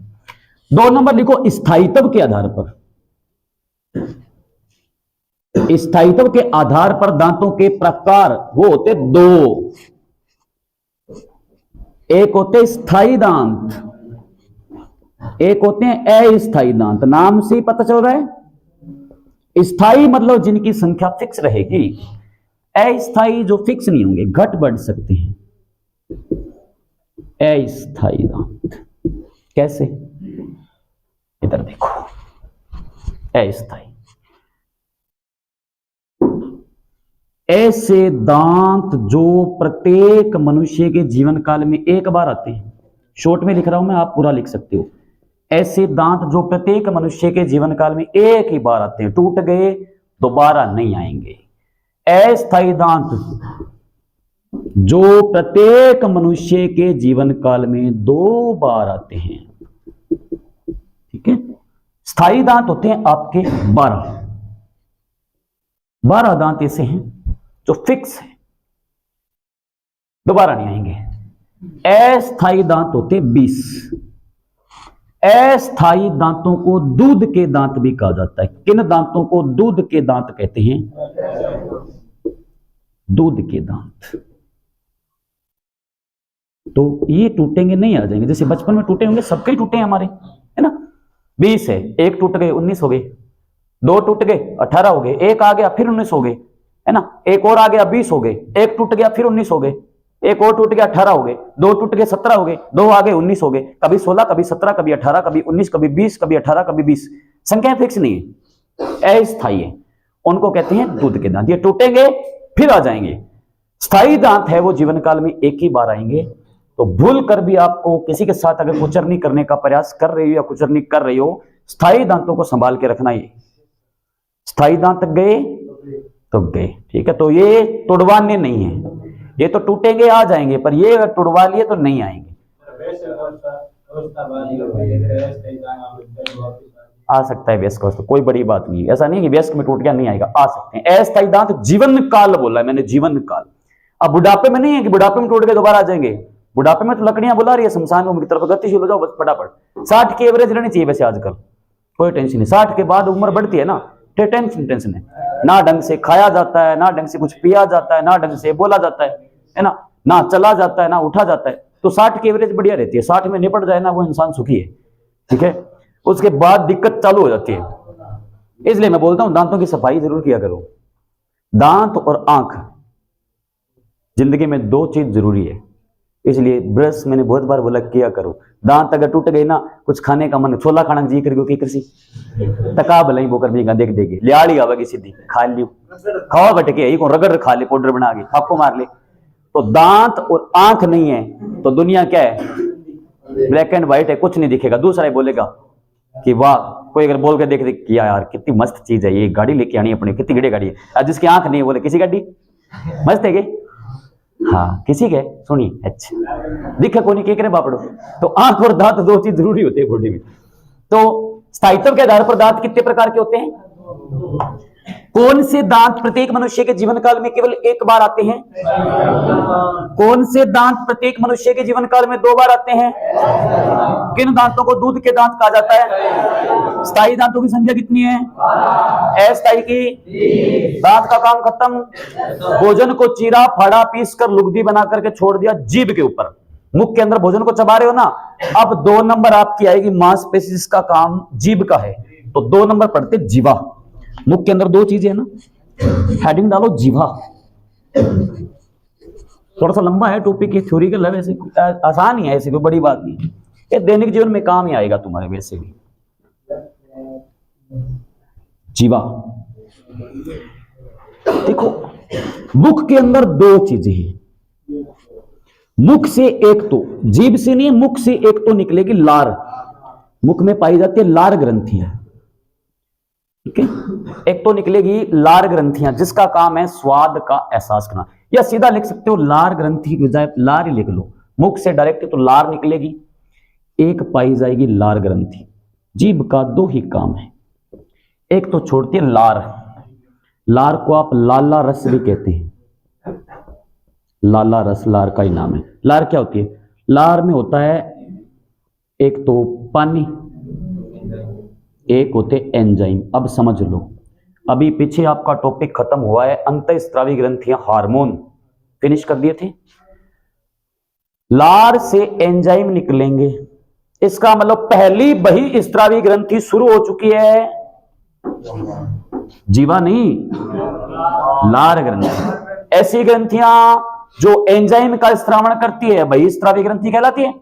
2 नंबर लिखो, स्थायित्व के आधार पर। स्थायित्व के आधार पर दांतों के प्रकार वो होते 2। एक होते स्थायी दांत, एक होते हैं अस्थायी दांत। नाम से ही पता चल रहा है, स्थायी मतलब जिनकी संख्या फिक्स रहेगी, अस्थायी जो फिक्स नहीं होंगे, घट बढ़ सकते हैं। अस्थायी दांत कैसे, इधर देखो, अस्थायी, ऐसे दांत जो प्रत्येक मनुष्य के जीवन काल में एक बार आते हैं। शॉर्ट में लिख रहा हूं मैं, आप पूरा लिख सकते हो। ऐसे दांत जो प्रत्येक मनुष्य के जीवन काल में एक ही बार आते हैं, टूट गए दोबारा नहीं आएंगे। अस्थायी दांत जो प्रत्येक मनुष्य के जीवन काल में 2 बार आते हैं, ठीक है। स्थायी दांत होते हैं आपके 12 दांत ऐसे हैं जो फिक्स है, दोबारा नहीं आएंगे। अस्थायी दांत होते 20। अस्थायी दांतों को दूध के दांत भी कहा जाता है। किन दांतों को दूध के दांत कहते हैं? दूध के दांत। तो ये टूटेंगे नहीं, आ जाएंगे। जैसे बचपन में टूटे होंगे, सबके टूटे हैं हमारे, है ना। 20 है, एक टूट गए 19 हो गए, 2 टूट गए 18 हो गए, एक आ गया फिर 19 हो गए, है ना। एक और आ गया 20 हो गए, एक टूट गया फिर 19 हो गए, एक और टूट गया 18 हो गए, 2 टूट गए 17 हो गए, 2 आ गए 19 हो गए। कभी 16, कभी 17, कभी 18, कभी 19, कभी 20, कभी 18, कभी 20। संख्या फिक्स नहीं है, अस्थायी है। उनको कहते हैं दूध के दांत। ये टूटेंगे फिर आ जाएंगे। स्थायी दांत है वो जीवन काल में एक ही बार आएंगे। तो भूल कर भी आपको किसी के साथ अगर कुचरनी करने का प्रयास कर रही हो या कुचरनी कर रही हो, स्थायी दांतों को संभाल के रखना। ये स्थायी दांत गए तो गए, ठीक है। तो ये तुड़वाने नहीं है, ये तो टूटेंगे आ जाएंगे, पर ये अगर तुड़वा लिए तो नहीं आएंगे। आ सकता है वयस्क अवस्था, कोई बड़ी बात नहीं, ऐसा नहीं है कि वयस्क में टूट गया नहीं आएगा, आ सकते हैं। अस्थायी दांत जीवन काल बोला है मैंने, जीवन काल। अब बुढ़ापे में नहीं है कि बुढ़ापे में टूट गए दोबारा आ जाएंगे। बुढ़ापे में तो लकड़ियां बुला रही है शमशान भूमि की तरफ, गतिशील हो जाओ बस फटाफट। 60 की एवरेज रहनी चाहिए वैसे आजकल, कोई टेंशन नहीं। 60 के बाद उम्र बढ़ती है ना, टेंशन है ना, ढंग से खाया जाता है ना, ढंग से कुछ पिया जाता है ना, ढंग से बोला जाता है ना चला जाता है ना उठा जाता है। तो 60 की एवरेज बढ़िया रहती है। 60 में निपट जाए ना वो इंसान सुखी है, ठीक है। उसके बाद दिक्कत चालू हो जाती है। इसलिए मैं बोलता हूं दांतों की सफाई जरूर किया करो। दांत और आंख, जिंदगी में 2 चीज जरूरी है, इसलिए ब्रश मैंने बहुत बार बोला किया करो। दांत अगर टूट गए ना, कुछ खाने का मन, छोला खाना जी करके की कृषि तका भलाई बोकर भी देख देगी, लियाड़ी आवेगी सीधी, खा लियो खावा बटके रगड़ खा ले, पाउडर बना के आपको मार ले। तो दांत और आंख नहीं है तो दुनिया क्या है? ब्लैक एंड व्हाइट है, कुछ नहीं दिखेगा। दूसरा ही बोलेगा कि वाह, कोई अगर बोल के देख दे किया यार कितनी मस्त चीज है ये, गाड़ी लेके आनी अपनी, कितनी गड़ी गाड़ी है। जिसकी आंख नहीं बोले किसी गाड़ी मस्त है के? हाँ किसी के सुनी, अच्छा दिखे को नहीं के बापड़ो। तो आंख और दांत 2 चीज जरूरी होती है बॉडी में। तो स्थायित्व के आधार पर दांत कितने प्रकार के होते हैं? कौन से दांत प्रत्येक मनुष्य के जीवन काल में केवल एक बार आते हैं? कौन से दांत प्रत्येक मनुष्य के जीवन काल में 2 बार आते हैं? किन दांतों को दूध के दांत कहा जाता है? स्थायी दांतों की संख्या कितनी है? अस्थायी की? दांत का काम खत्म। भोजन को चीरा फाड़ा पीस कर लुगदी बना करके छोड़ दिया जीभ के ऊपर, मुख के अंदर भोजन को चबा रहे हो ना। अब 2 नंबर आपकी आएगी मांसपेशी, जिसका काम जीभ का है, तो 2 नंबर पढ़ते जीवा। मुख के अंदर 2 चीजें है ना, हेडिंग डालो जीवा। थोड़ा सा लंबा है टॉपिक, थ्योरी का लव, ऐसे आसान ही है, ऐसी कोई बड़ी बात नहीं, ये दैनिक जीवन में काम ही आएगा तुम्हारे वैसे भी। जीवा देखो, मुख के अंदर 2 चीजें हैं। मुख से एक तो, जीभ से नहीं, मुख से एक तो निकलेगी लार। मुख में पाई जाती है लार ग्रंथियां, ठीक है। एक तो निकलेगी लार ग्रंथियां, जिसका काम है स्वाद का एहसास करना, या सीधा लिख सकते हो लार ग्रंथि की बजाय लार ही लिख लो। मुख से डायरेक्ट तो लार निकलेगी, एक पाई जाएगी लार ग्रंथि। जीभ का 2 ही काम है, एक तो छोड़ती है लार, लार को आप लाला रस भी कहते हैं। लाला रस लार का ही नाम है। लार क्या होती है? लार में होता है एक तो पानी, एक होते एंजाइम। अब समझ लो, अभी पीछे आपका टॉपिक खत्म हुआ है, अंतःस्रावी ग्रंथियां हार्मोन फिनिश कर दिए थे। लार से एंजाइम निकलेंगे, इसका मतलब पहली बही स्त्रावी ग्रंथि शुरू हो चुकी है। जीवा नहीं, लार ग्रंथि। ऐसी ग्रंथियां जो एंजाइम का स्त्रावण करती है बहिस्त्रावी ग्रंथि कहलाती है।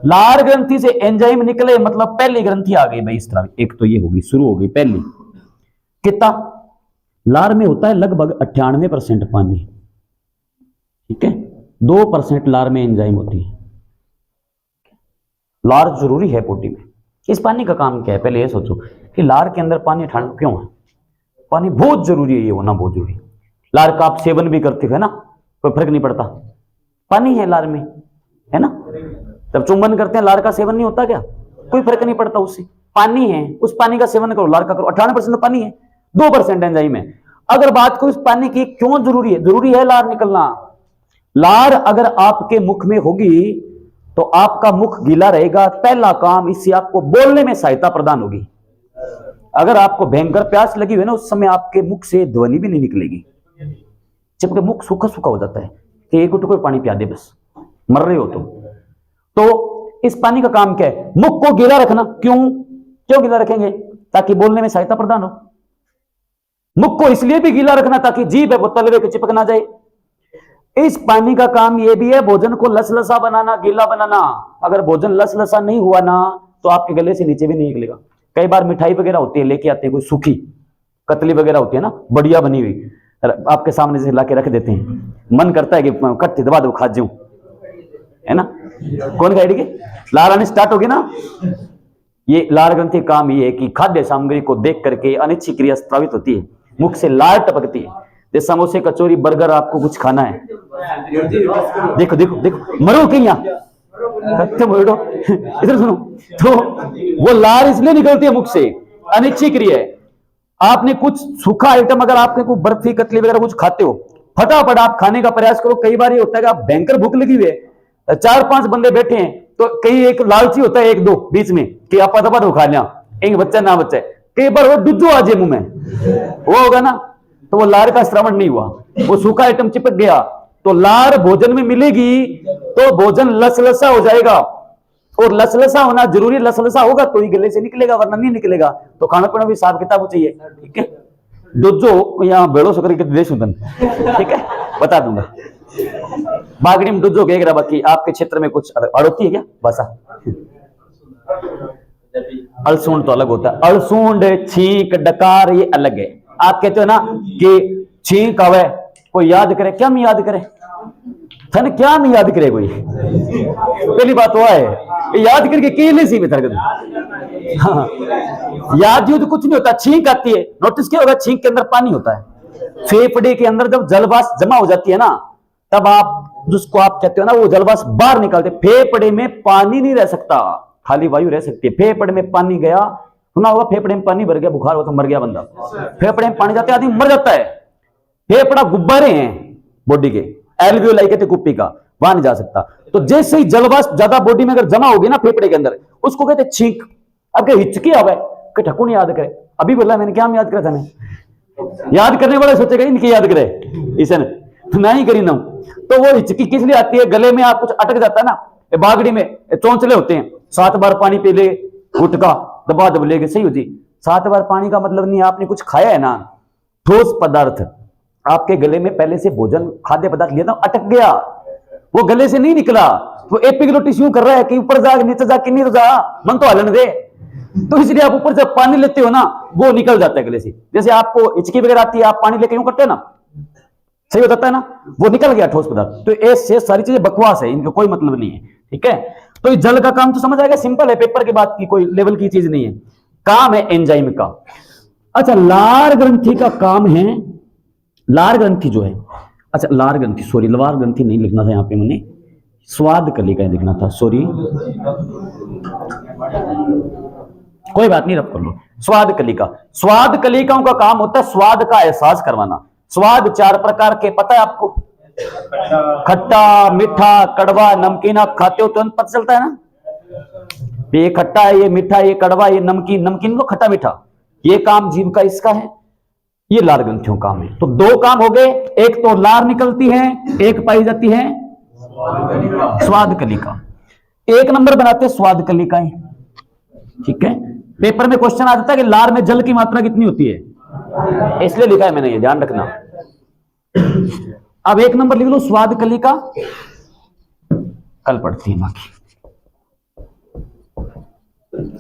लार ग्रंथि से एंजाइम निकले मतलब पहली ग्रंथि आ गई बहिस्त्रावी। एक तो ये होगी, शुरू हो गई पहली। कितना? लार में होता है लगभग 98% पानी, ठीक है। 2% लार में एंजाइम होती है। लार जरूरी है बॉडी में। इस पानी का काम क्या है? पहले ये सोचो कि लार के अंदर पानी ठंड क्यों है? पानी बहुत जरूरी है, ये होना बहुत जरूरी है। लार का आप सेवन भी करते हो, है ना, कोई फर्क नहीं पड़ता, पानी है लार में, है ना। जब चुंबन करते हैं लार का सेवन नहीं होता क्या? कोई फर्क नहीं पड़ता उससे, पानी है, उस पानी का सेवन करो, लार का करो। 98% पानी है, 2% एंजाइम है। अगर बात करो इस पानी की क्यों जरूरी है, जरूरी है लार निकलना। लार अगर आपके मुख में होगी तो आपका मुख गीला रहेगा, पहला काम, इससे आपको बोलने में सहायता प्रदान होगी। अगर आपको भयंकर प्यास लगी हुई ना, उस समय आपके मुख से ध्वनि भी नहीं निकलेगी, जबकि मुख सूखा सूखा हो जाता है कि एक घुट कोई पानी पिया दे, बस मर रहे हो तुम। तो इस पानी का काम क्या है? मुख को गीला रखना। क्यों गीला रखेंगे? ताकि बोलने में सहायता प्रदान हो। मुख को इसलिए भी गीला रखना ताकि जीभ है वो तलवे को चिपक ना जाए। इस पानी का काम यह भी है भोजन को लसलसा बनाना, गीला बनाना। अगर भोजन लसलसा नहीं हुआ ना तो आपके गले से नीचे भी नहीं निकलेगा। कई बार मिठाई वगैरह होती है, लेके आते हैं, कोई सूखी कतली वगैरह होती है ना, बढ़िया बनी हुई, आपके सामने से ला के रख देते हैं, मन करता है कि कट्टी दबा दो खा जाऊं, है ना। कौन खाएगी कि लार आनी स्टार्ट होगी ना। ये लार ग्रंथि काम ये है कि खाद्य सामग्री को देख करके अनिच्छी क्रिया स्त्रावित होती है, मुख से लार टपकती है। जैसे समोसे, कचौरी, बर्गर आपको कुछ खाना है, देखो देखो देखो, मरो कहीं इधर सुनो, तो वो लार इसलिए निकलती है मुख से, अनिच्छी क्रिया है। आपने कुछ सूखा आइटम, अगर आपने कोई बर्फी, कतली वगैरह कुछ खाते हो, फटाफट आप खाने का प्रयास करो। कई बार ये होता है कि आप भयंकर भूख लगी हुई है, 4-5 बंदे बैठे हैं, तो कई एक लालची होता है, 1-2 बीच में कि आप पता खा लिया, एक बच्चा ना बच्चा है, कई बार वो डुज्जो आ जाए मुंह में, वो होगा ना, तो वो लार का श्रवण नहीं हुआ, वो सूखा आइटम चिपक गया। तो लार भोजन में मिलेगी तो भोजन लसलसा हो जाएगा, और लसलसा होना जरूरी, लसलसा होगा तो ही गले से निकलेगा, वरना नहीं निकलेगा। तो खाना पीना भी हिसाब किताब चाहिए, ठीक है। डुज्जो यहाँ बेड़ो सकरी के देश उदन, ठीक है, बता दूंगा। बागड़ी में डुज्जो कहेगा, बाकी आपके क्षेत्र में कुछ अड़ोती है क्या भाषा? अड़सूंड तो अलग होता है, अड़सूंड, छींक, डकार ये अलग है। आप कहते हो ना कि छींक आवे, कोई याद करे, क्या मैं याद करे थन, क्या मैं याद करे कोई, पहली बात वो है याद करके केले सी में हाँ, याद जो तो कुछ नहीं होता। छींक आती है, नोटिस किया होगा, छींक के अंदर पानी होता है। फेफड़े के अंदर जब जलवाष्प जमा हो जाती है ना, तब आप जिसको आप कहते हो ना, वो जलवाष्प बाहर निकालते। फेफड़े में पानी नहीं रह सकता, खाली वायु रह सकती है। फेफड़े में पानी गया, सुना होगा, फेफड़े में पानी भर गया, बुखार हो तो मर गया बंदा। फेफड़े में पानी जाते आदमी मर जाता है। फेफड़ा गुब्बारे हैं बॉडी के, एल्वियोलाई कहते कुप्पी का, वहां नहीं जा सकता। तो जैसे ही जलवाष्प ज्यादा बॉडी में अगर जमा होगी ना फेफड़े के अंदर, उसको कहते छींक। अब क्या हिचकी आवे कि ठकुन याद करे, अभी बोला मैंने, क्या याद करा था मैं, याद करने वाले सोचेगा इनकी याद करे, इसे तो नहीं करी ना। तो वो हिचकी किस लिए आती है? गले में आप कुछ अटक जाता है ना, ये बागड़ी में चौंचले होते हैं, 7 बार पानी पी ले, गुटका दबा दब लेके, सही हो जी। 7 बार पानी का मतलब नहीं आपने कुछ खाया है ना, ठोस पदार्थ आपके गले में पहले से भोजन खाद्य पदार्थ लिया था, अटक गया, वो गले से नहीं निकला, वो एपिग्लोटिस यूं कर रहा है कि ऊपर जा नीचे जा कि नहीं तो जा, मन तो हलन दे, तो इसलिए आप ऊपर जब पानी लेते हो ना वो निकल जाता है गले से। जैसे आपको हिचकी वगैरह आती है, आप पानी लेके यूं करते हैं ना, सही होता है ना, वो निकल गया ठोस पदार्थ। तो ऐसे सारी चीजें बकवास है, इनका कोई मतलब नहीं है, ठीक है। तो जल का काम तो समझ आएगा, सिंपल है, पेपर के बाद की कोई लेवल की चीज नहीं है, काम है एंजाइम का। अच्छा, लार ग्रंथि का काम है, लार ग्रंथि जो है, अच्छा लार ग्रंथि, सॉरी लवार ग्रंथि नहीं लिखना था यहाँ पे, मैंने स्वाद कलिका लिखना था, सॉरी, कोई बात नहीं, रब कर लो। स्वाद कलिका, स्वाद कलिकाओं का काम होता है स्वाद का एहसास करवाना। स्वाद 4 प्रकार के पता है आपको, खट्टा, मीठा, कड़वा, नमकीन। आप खाते हो तुरंत पता चलता है ना, ये खट्टा है, ये मीठा, ये कड़वा, ये नमकीन, नमकीन को खट्टा मीठा, ये काम जीभ का इसका है, ये लार ग्रंथियों काम है। तो 2 काम हो गए, एक तो लार निकलती है, एक पाई जाती है स्वाद कलिका। 1 नंबर बनाते हैं स्वाद कलिकाएं, ठीक है। पेपर में क्वेश्चन आ जाता है कि लार में जल की मात्रा कितनी होती है, इसलिए लिखा है मैंने, ये ध्यान रखना। अब 1 नंबर लिख लो स्वाद कलिका, कल पढ़ती है बाकी।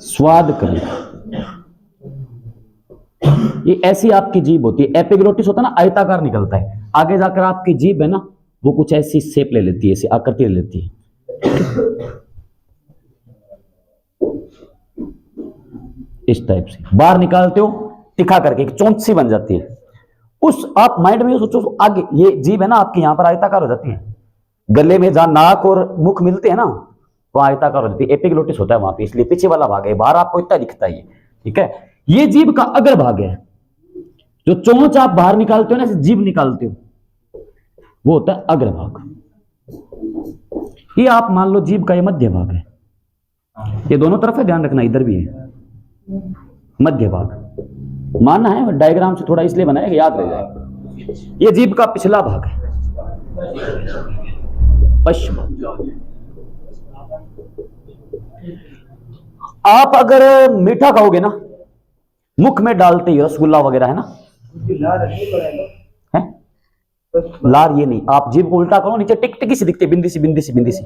स्वाद कलिका ये ऐसी आपकी जीभ होती है, एपिग्लोटिस होता है ना, आयताकार निकलता है, आगे जाकर आपकी जीभ है ना वो कुछ ऐसी शेप ले लेती है, ऐसी आकृति ले लेती है। इस टाइप से बाहर निकालते हो तिखा करके, एक चोंच सी बन जाती है। उस आप माइंड में सोचो, आगे ये जीभ है ना आपकी यहां पर आयताकार हो जाती है, गले में जहां नाक और मुख मिलते हैं ना वहां आयताकार हो जाती है, एपिग्लोटिस होता है वहां पे, इसलिए पीछे वाला भाग है, बाहर आपको इतना दिखता है, ठीक है। ये जीभ का अग्र भाग है, जो चोंच आप बाहर निकालते हो ना, जीभ निकालते हो, वो होता है अग्र भाग। ये आप मान लो जीभ का ये मध्य भाग है, ये दोनों तरफ है, ध्यान रखना, इधर भी है मध्य भाग, मानना है डायग्राम से थोड़ा इसलिए बनाया कि याद रह जाए। ये जीभ का पिछला भाग है, पश्चिम। आप अगर मीठा खाओगे ना, मुख में डालते ही रसगुल्ला वगैरह है ना, है लार, ये नहीं, आप जीभ को उल्टा करो, नीचे टिक टिकी सी दिखती है, बिंदी सी बिंदी सी बिंदी सी,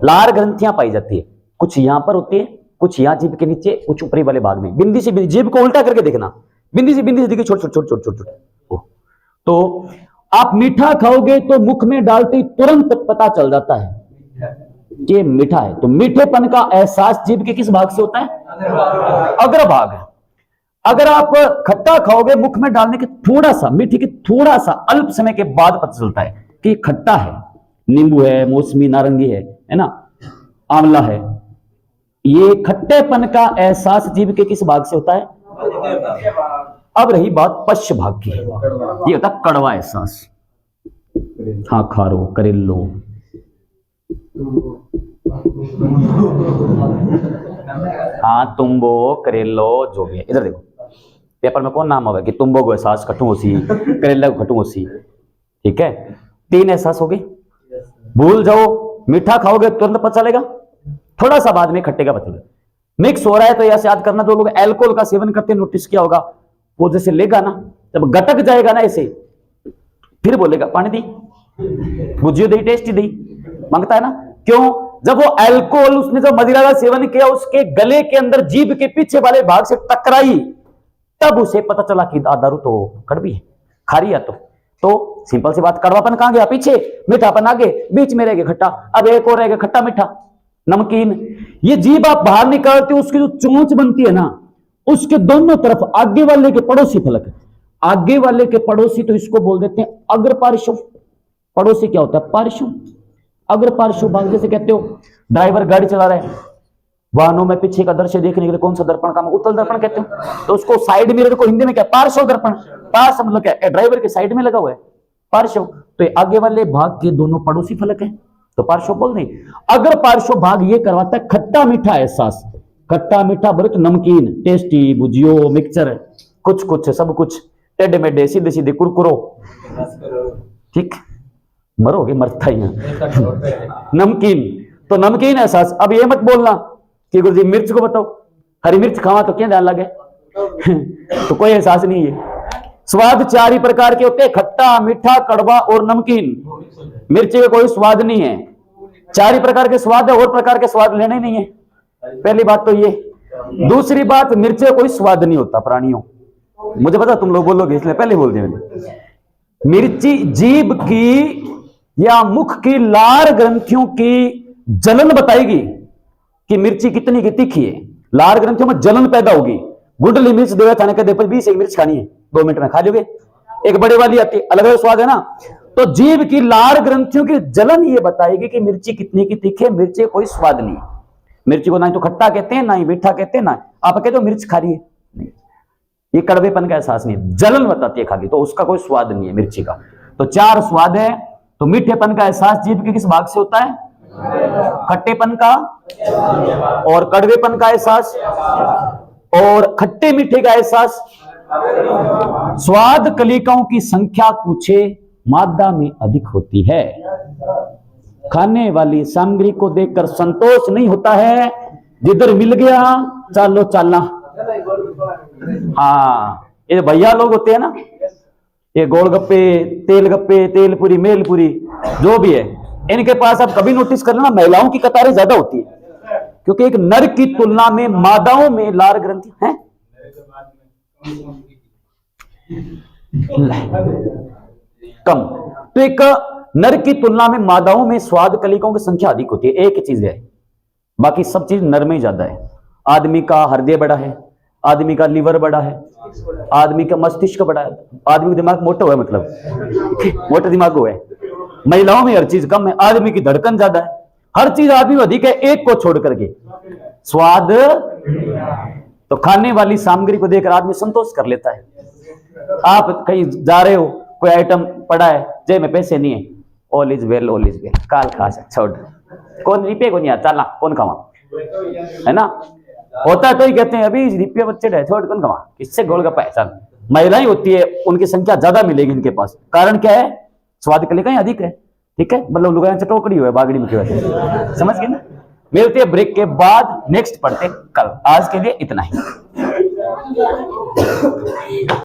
लार ग्रंथियां पाई जाती है, कुछ यहां पर होती है, कुछ यहां जीभ के नीचे, कुछ ऊपरी वाले भाग में, बिंदी सी बिंदी, जीभ को उल्टा करके देखना, बिंदी सी दिखी, छोट छोट छोट छोट छोट छोट। तो आप मीठा खाओगे तो मुख में डालते ही तुरंत पता चल जाता है कि मीठा है। तो मीठेपन का एहसास जीभ के किस भाग से होता है, अग्र भाग। अगर आप खट्टा खाओगे, मुख में डालने के थोड़ा सा, मीठे के थोड़ा सा अल्प समय के बाद पता चलता है कि खट्टा है, नींबू है, मौसमी, नारंगी है ना, आंवला है। ये खट्टेपन का एहसास जीभ के किस भाग से होता है, अब रही बात पश्च भाग की, ये होता है कड़वा एहसास। हाँ, खारो, करेलो, हाँ तुम्बो, करेलो, जो भी है। इधर देखो, पेपर में कौन नाम होगा कि तुम्बो को एहसास खटू होसी, करेला को खटू होसी, ठीक है। 3 एहसास हो गए, भूल जाओ, मीठा खाओगे तुरंत पता चलेगा, थोड़ा सा बाद में खट्टे का पता चलेगा। मिक्स हो रहा है तो ऐसे याद करना, जो लोग अल्कोहल का सेवन करते हैं नोटिस किया होगा, वो जैसे लेगा ना, जब गटक जाएगा ना ऐसे, फिर बोलेगा पानी दी, भुजियो दी, टेस्टी दी, मांगता है ना, क्यों? जब वो अल्कोहल, उसने जो मदिरा का सेवन किया, उसके गले के अंदर जीभ के पीछे वाले भाग से टकराई, तब उसे पता चला कि दारू तो कड़वी है, खारी है। तो सिंपल सी बात, कड़वापन कहां गया, पीछे, मीठापन आगे, बीच में रह गया खट्टा, अब एक और रहेगा खट्टा मीठा नमकीन। ये जीभ आप बाहर निकालते हो, उसकी जो चोंच बनती है ना, उसके दोनों तरफ आगे वाले के पड़ोसी फलक है, आगे वाले के पड़ोसी, तो इसको बोल देते हैं अग्र पार्श्व। पड़ोसी क्या होता है, पार्श्व, अग्र पार्श्व भाग। जैसे कहते हो ड्राइवर गाड़ी चला रहा है, वाहनों में पीछे का दृश्य देखने के लिए कौन सा दर्पण काम, उत्तल दर्पण कहते हो, तो उसको साइड मिरर को हिंदी में क्या, पार्श्व दर्पण। पार्श्व मतलब क्या, ड्राइवर के साइड में लगा हुआ है पार्श्व, तो ये आगे वाले भाग के दोनों पड़ोसी फलक है, तो पार्श्व बोल नहीं। अग्र पार्श्व भाग ये करवाता है खट्टा मीठा एहसास, खट्टा मीठा बोले तो नमकीन, टेस्टी, भुजियो, मिक्सचर, कुछ कुछ सब कुछ, टेढ़े मेढ़े, सीधे सीधे, कुरकुरो, ठीक, मरोगे, मरता ही ना नमकीन। तो नमकीन एहसास। अब ये मत बोलना कि गुरुजी मिर्च को बताओ, हरी मिर्च खावा तो क्या ध्यान लगे तो कोई एहसास नहीं है। स्वाद 4 ही प्रकार के होते हैं, खट्टा, मीठा, कड़वा और नमकीन। मिर्ची का कोई स्वाद नहीं है, 4 ही प्रकार के स्वाद है, और प्रकार के स्वाद लेने नहीं है। पहली बात तो ये। दूसरी बात, मिर्ची का कोई स्वाद नहीं होता प्राणियों, मुझे पता तुम लोग बोलोगे इसलिए पहले बोल दिया मैंने। मिर्ची जीभ की या मुख की लार ग्रंथियों की जलन बताएगी कि मिर्ची कितनी की तीखी है। लार ग्रंथियों में जलन पैदा होगी। गुंडली मिर्च देवे थाने के देखो 20 एक मिर्च खानी है, 2 मिनट में खा लोगे। एक बड़े वाली आती है, अलग अलग स्वाद है ना। तो जीभ की लार ग्रंथियों की जलन ये बताएगी कि मिर्ची कितनी की तीखी है। मिर्ची कोई स्वाद नहीं। मिर्ची को ना तो खट्टा कहते हैं, ना ही मीठा कहते हैं, ना आप कहते हो मिर्च खा रही है, नहीं, ये कड़वेपन का एहसास नहीं है, जलन बताती है खाली, तो उसका कोई स्वाद नहीं है मिर्ची का। तो 4 स्वाद है। तो मीठेपन का एहसास जीभ के किस भाग से होता है? खट्टेपन का और कड़वेपन का एहसास और खट्टे मीठे का एहसास। स्वाद कलिकाओं की संख्या पूछे मादा में अधिक होती है। खाने वाली सामग्री को देखकर संतोष नहीं होता है, जिधर मिल गया चालो चालना। हाँ, ये भैया लोग होते हैं ना, ये गोलगप्पे, तेलगप्पे, तेलपुरी, मेलपुरी, जो भी है, इनके पास आप कभी नोटिस कर लेना महिलाओं की कतारें ज्यादा होती है, क्योंकि एक नर की तुलना में मादाओं में लार ग्रंथि है कम। तो एक नर की तुलना में मादाओं में स्वाद कलिकाओं की संख्या अधिक होती है। एक चीज है, बाकी सब चीज नर में ही ज्यादा है। आदमी का हृदय बड़ा है, आदमी का लीवर बड़ा है, आदमी का मस्तिष्क बड़ा है, आदमी का दिमाग मोटा हुआ है, मतलब मोटा दिमाग हुआ है। महिलाओं में हर चीज कम है, आदमी की धड़कन ज्यादा है, हर चीज आदमी में अधिक है, एक को छोड़ करके स्वाद। तो खाने वाली सामग्री को देखकर आदमी संतोष कर लेता है। आप कहीं जा रहे हो, कोई आइटम पड़ा है, जेब में पैसे नहीं है, all is well, all is well, काल खा छोड़, कौन रिपे को नहीं आता, चलना कौन खावा, है ना। होता है तो ही कहते हैं अभी रिपे बच्चे है, छोड़ कौन खावा, किससे गोलगप्पा है, चल। महिलाएं होती है, उनकी संख्या ज्यादा मिलेगी इनके पास। कारण क्या है? स्वाद के लिए कहीं अधिक है, ठीक है, मतलब लुगाई से टोकरी हुआ है बागड़ी में, समझ गए ना। मिलते हैं ब्रेक के बाद, नेक्स्ट पढ़ते कल। आज के लिए इतना ही।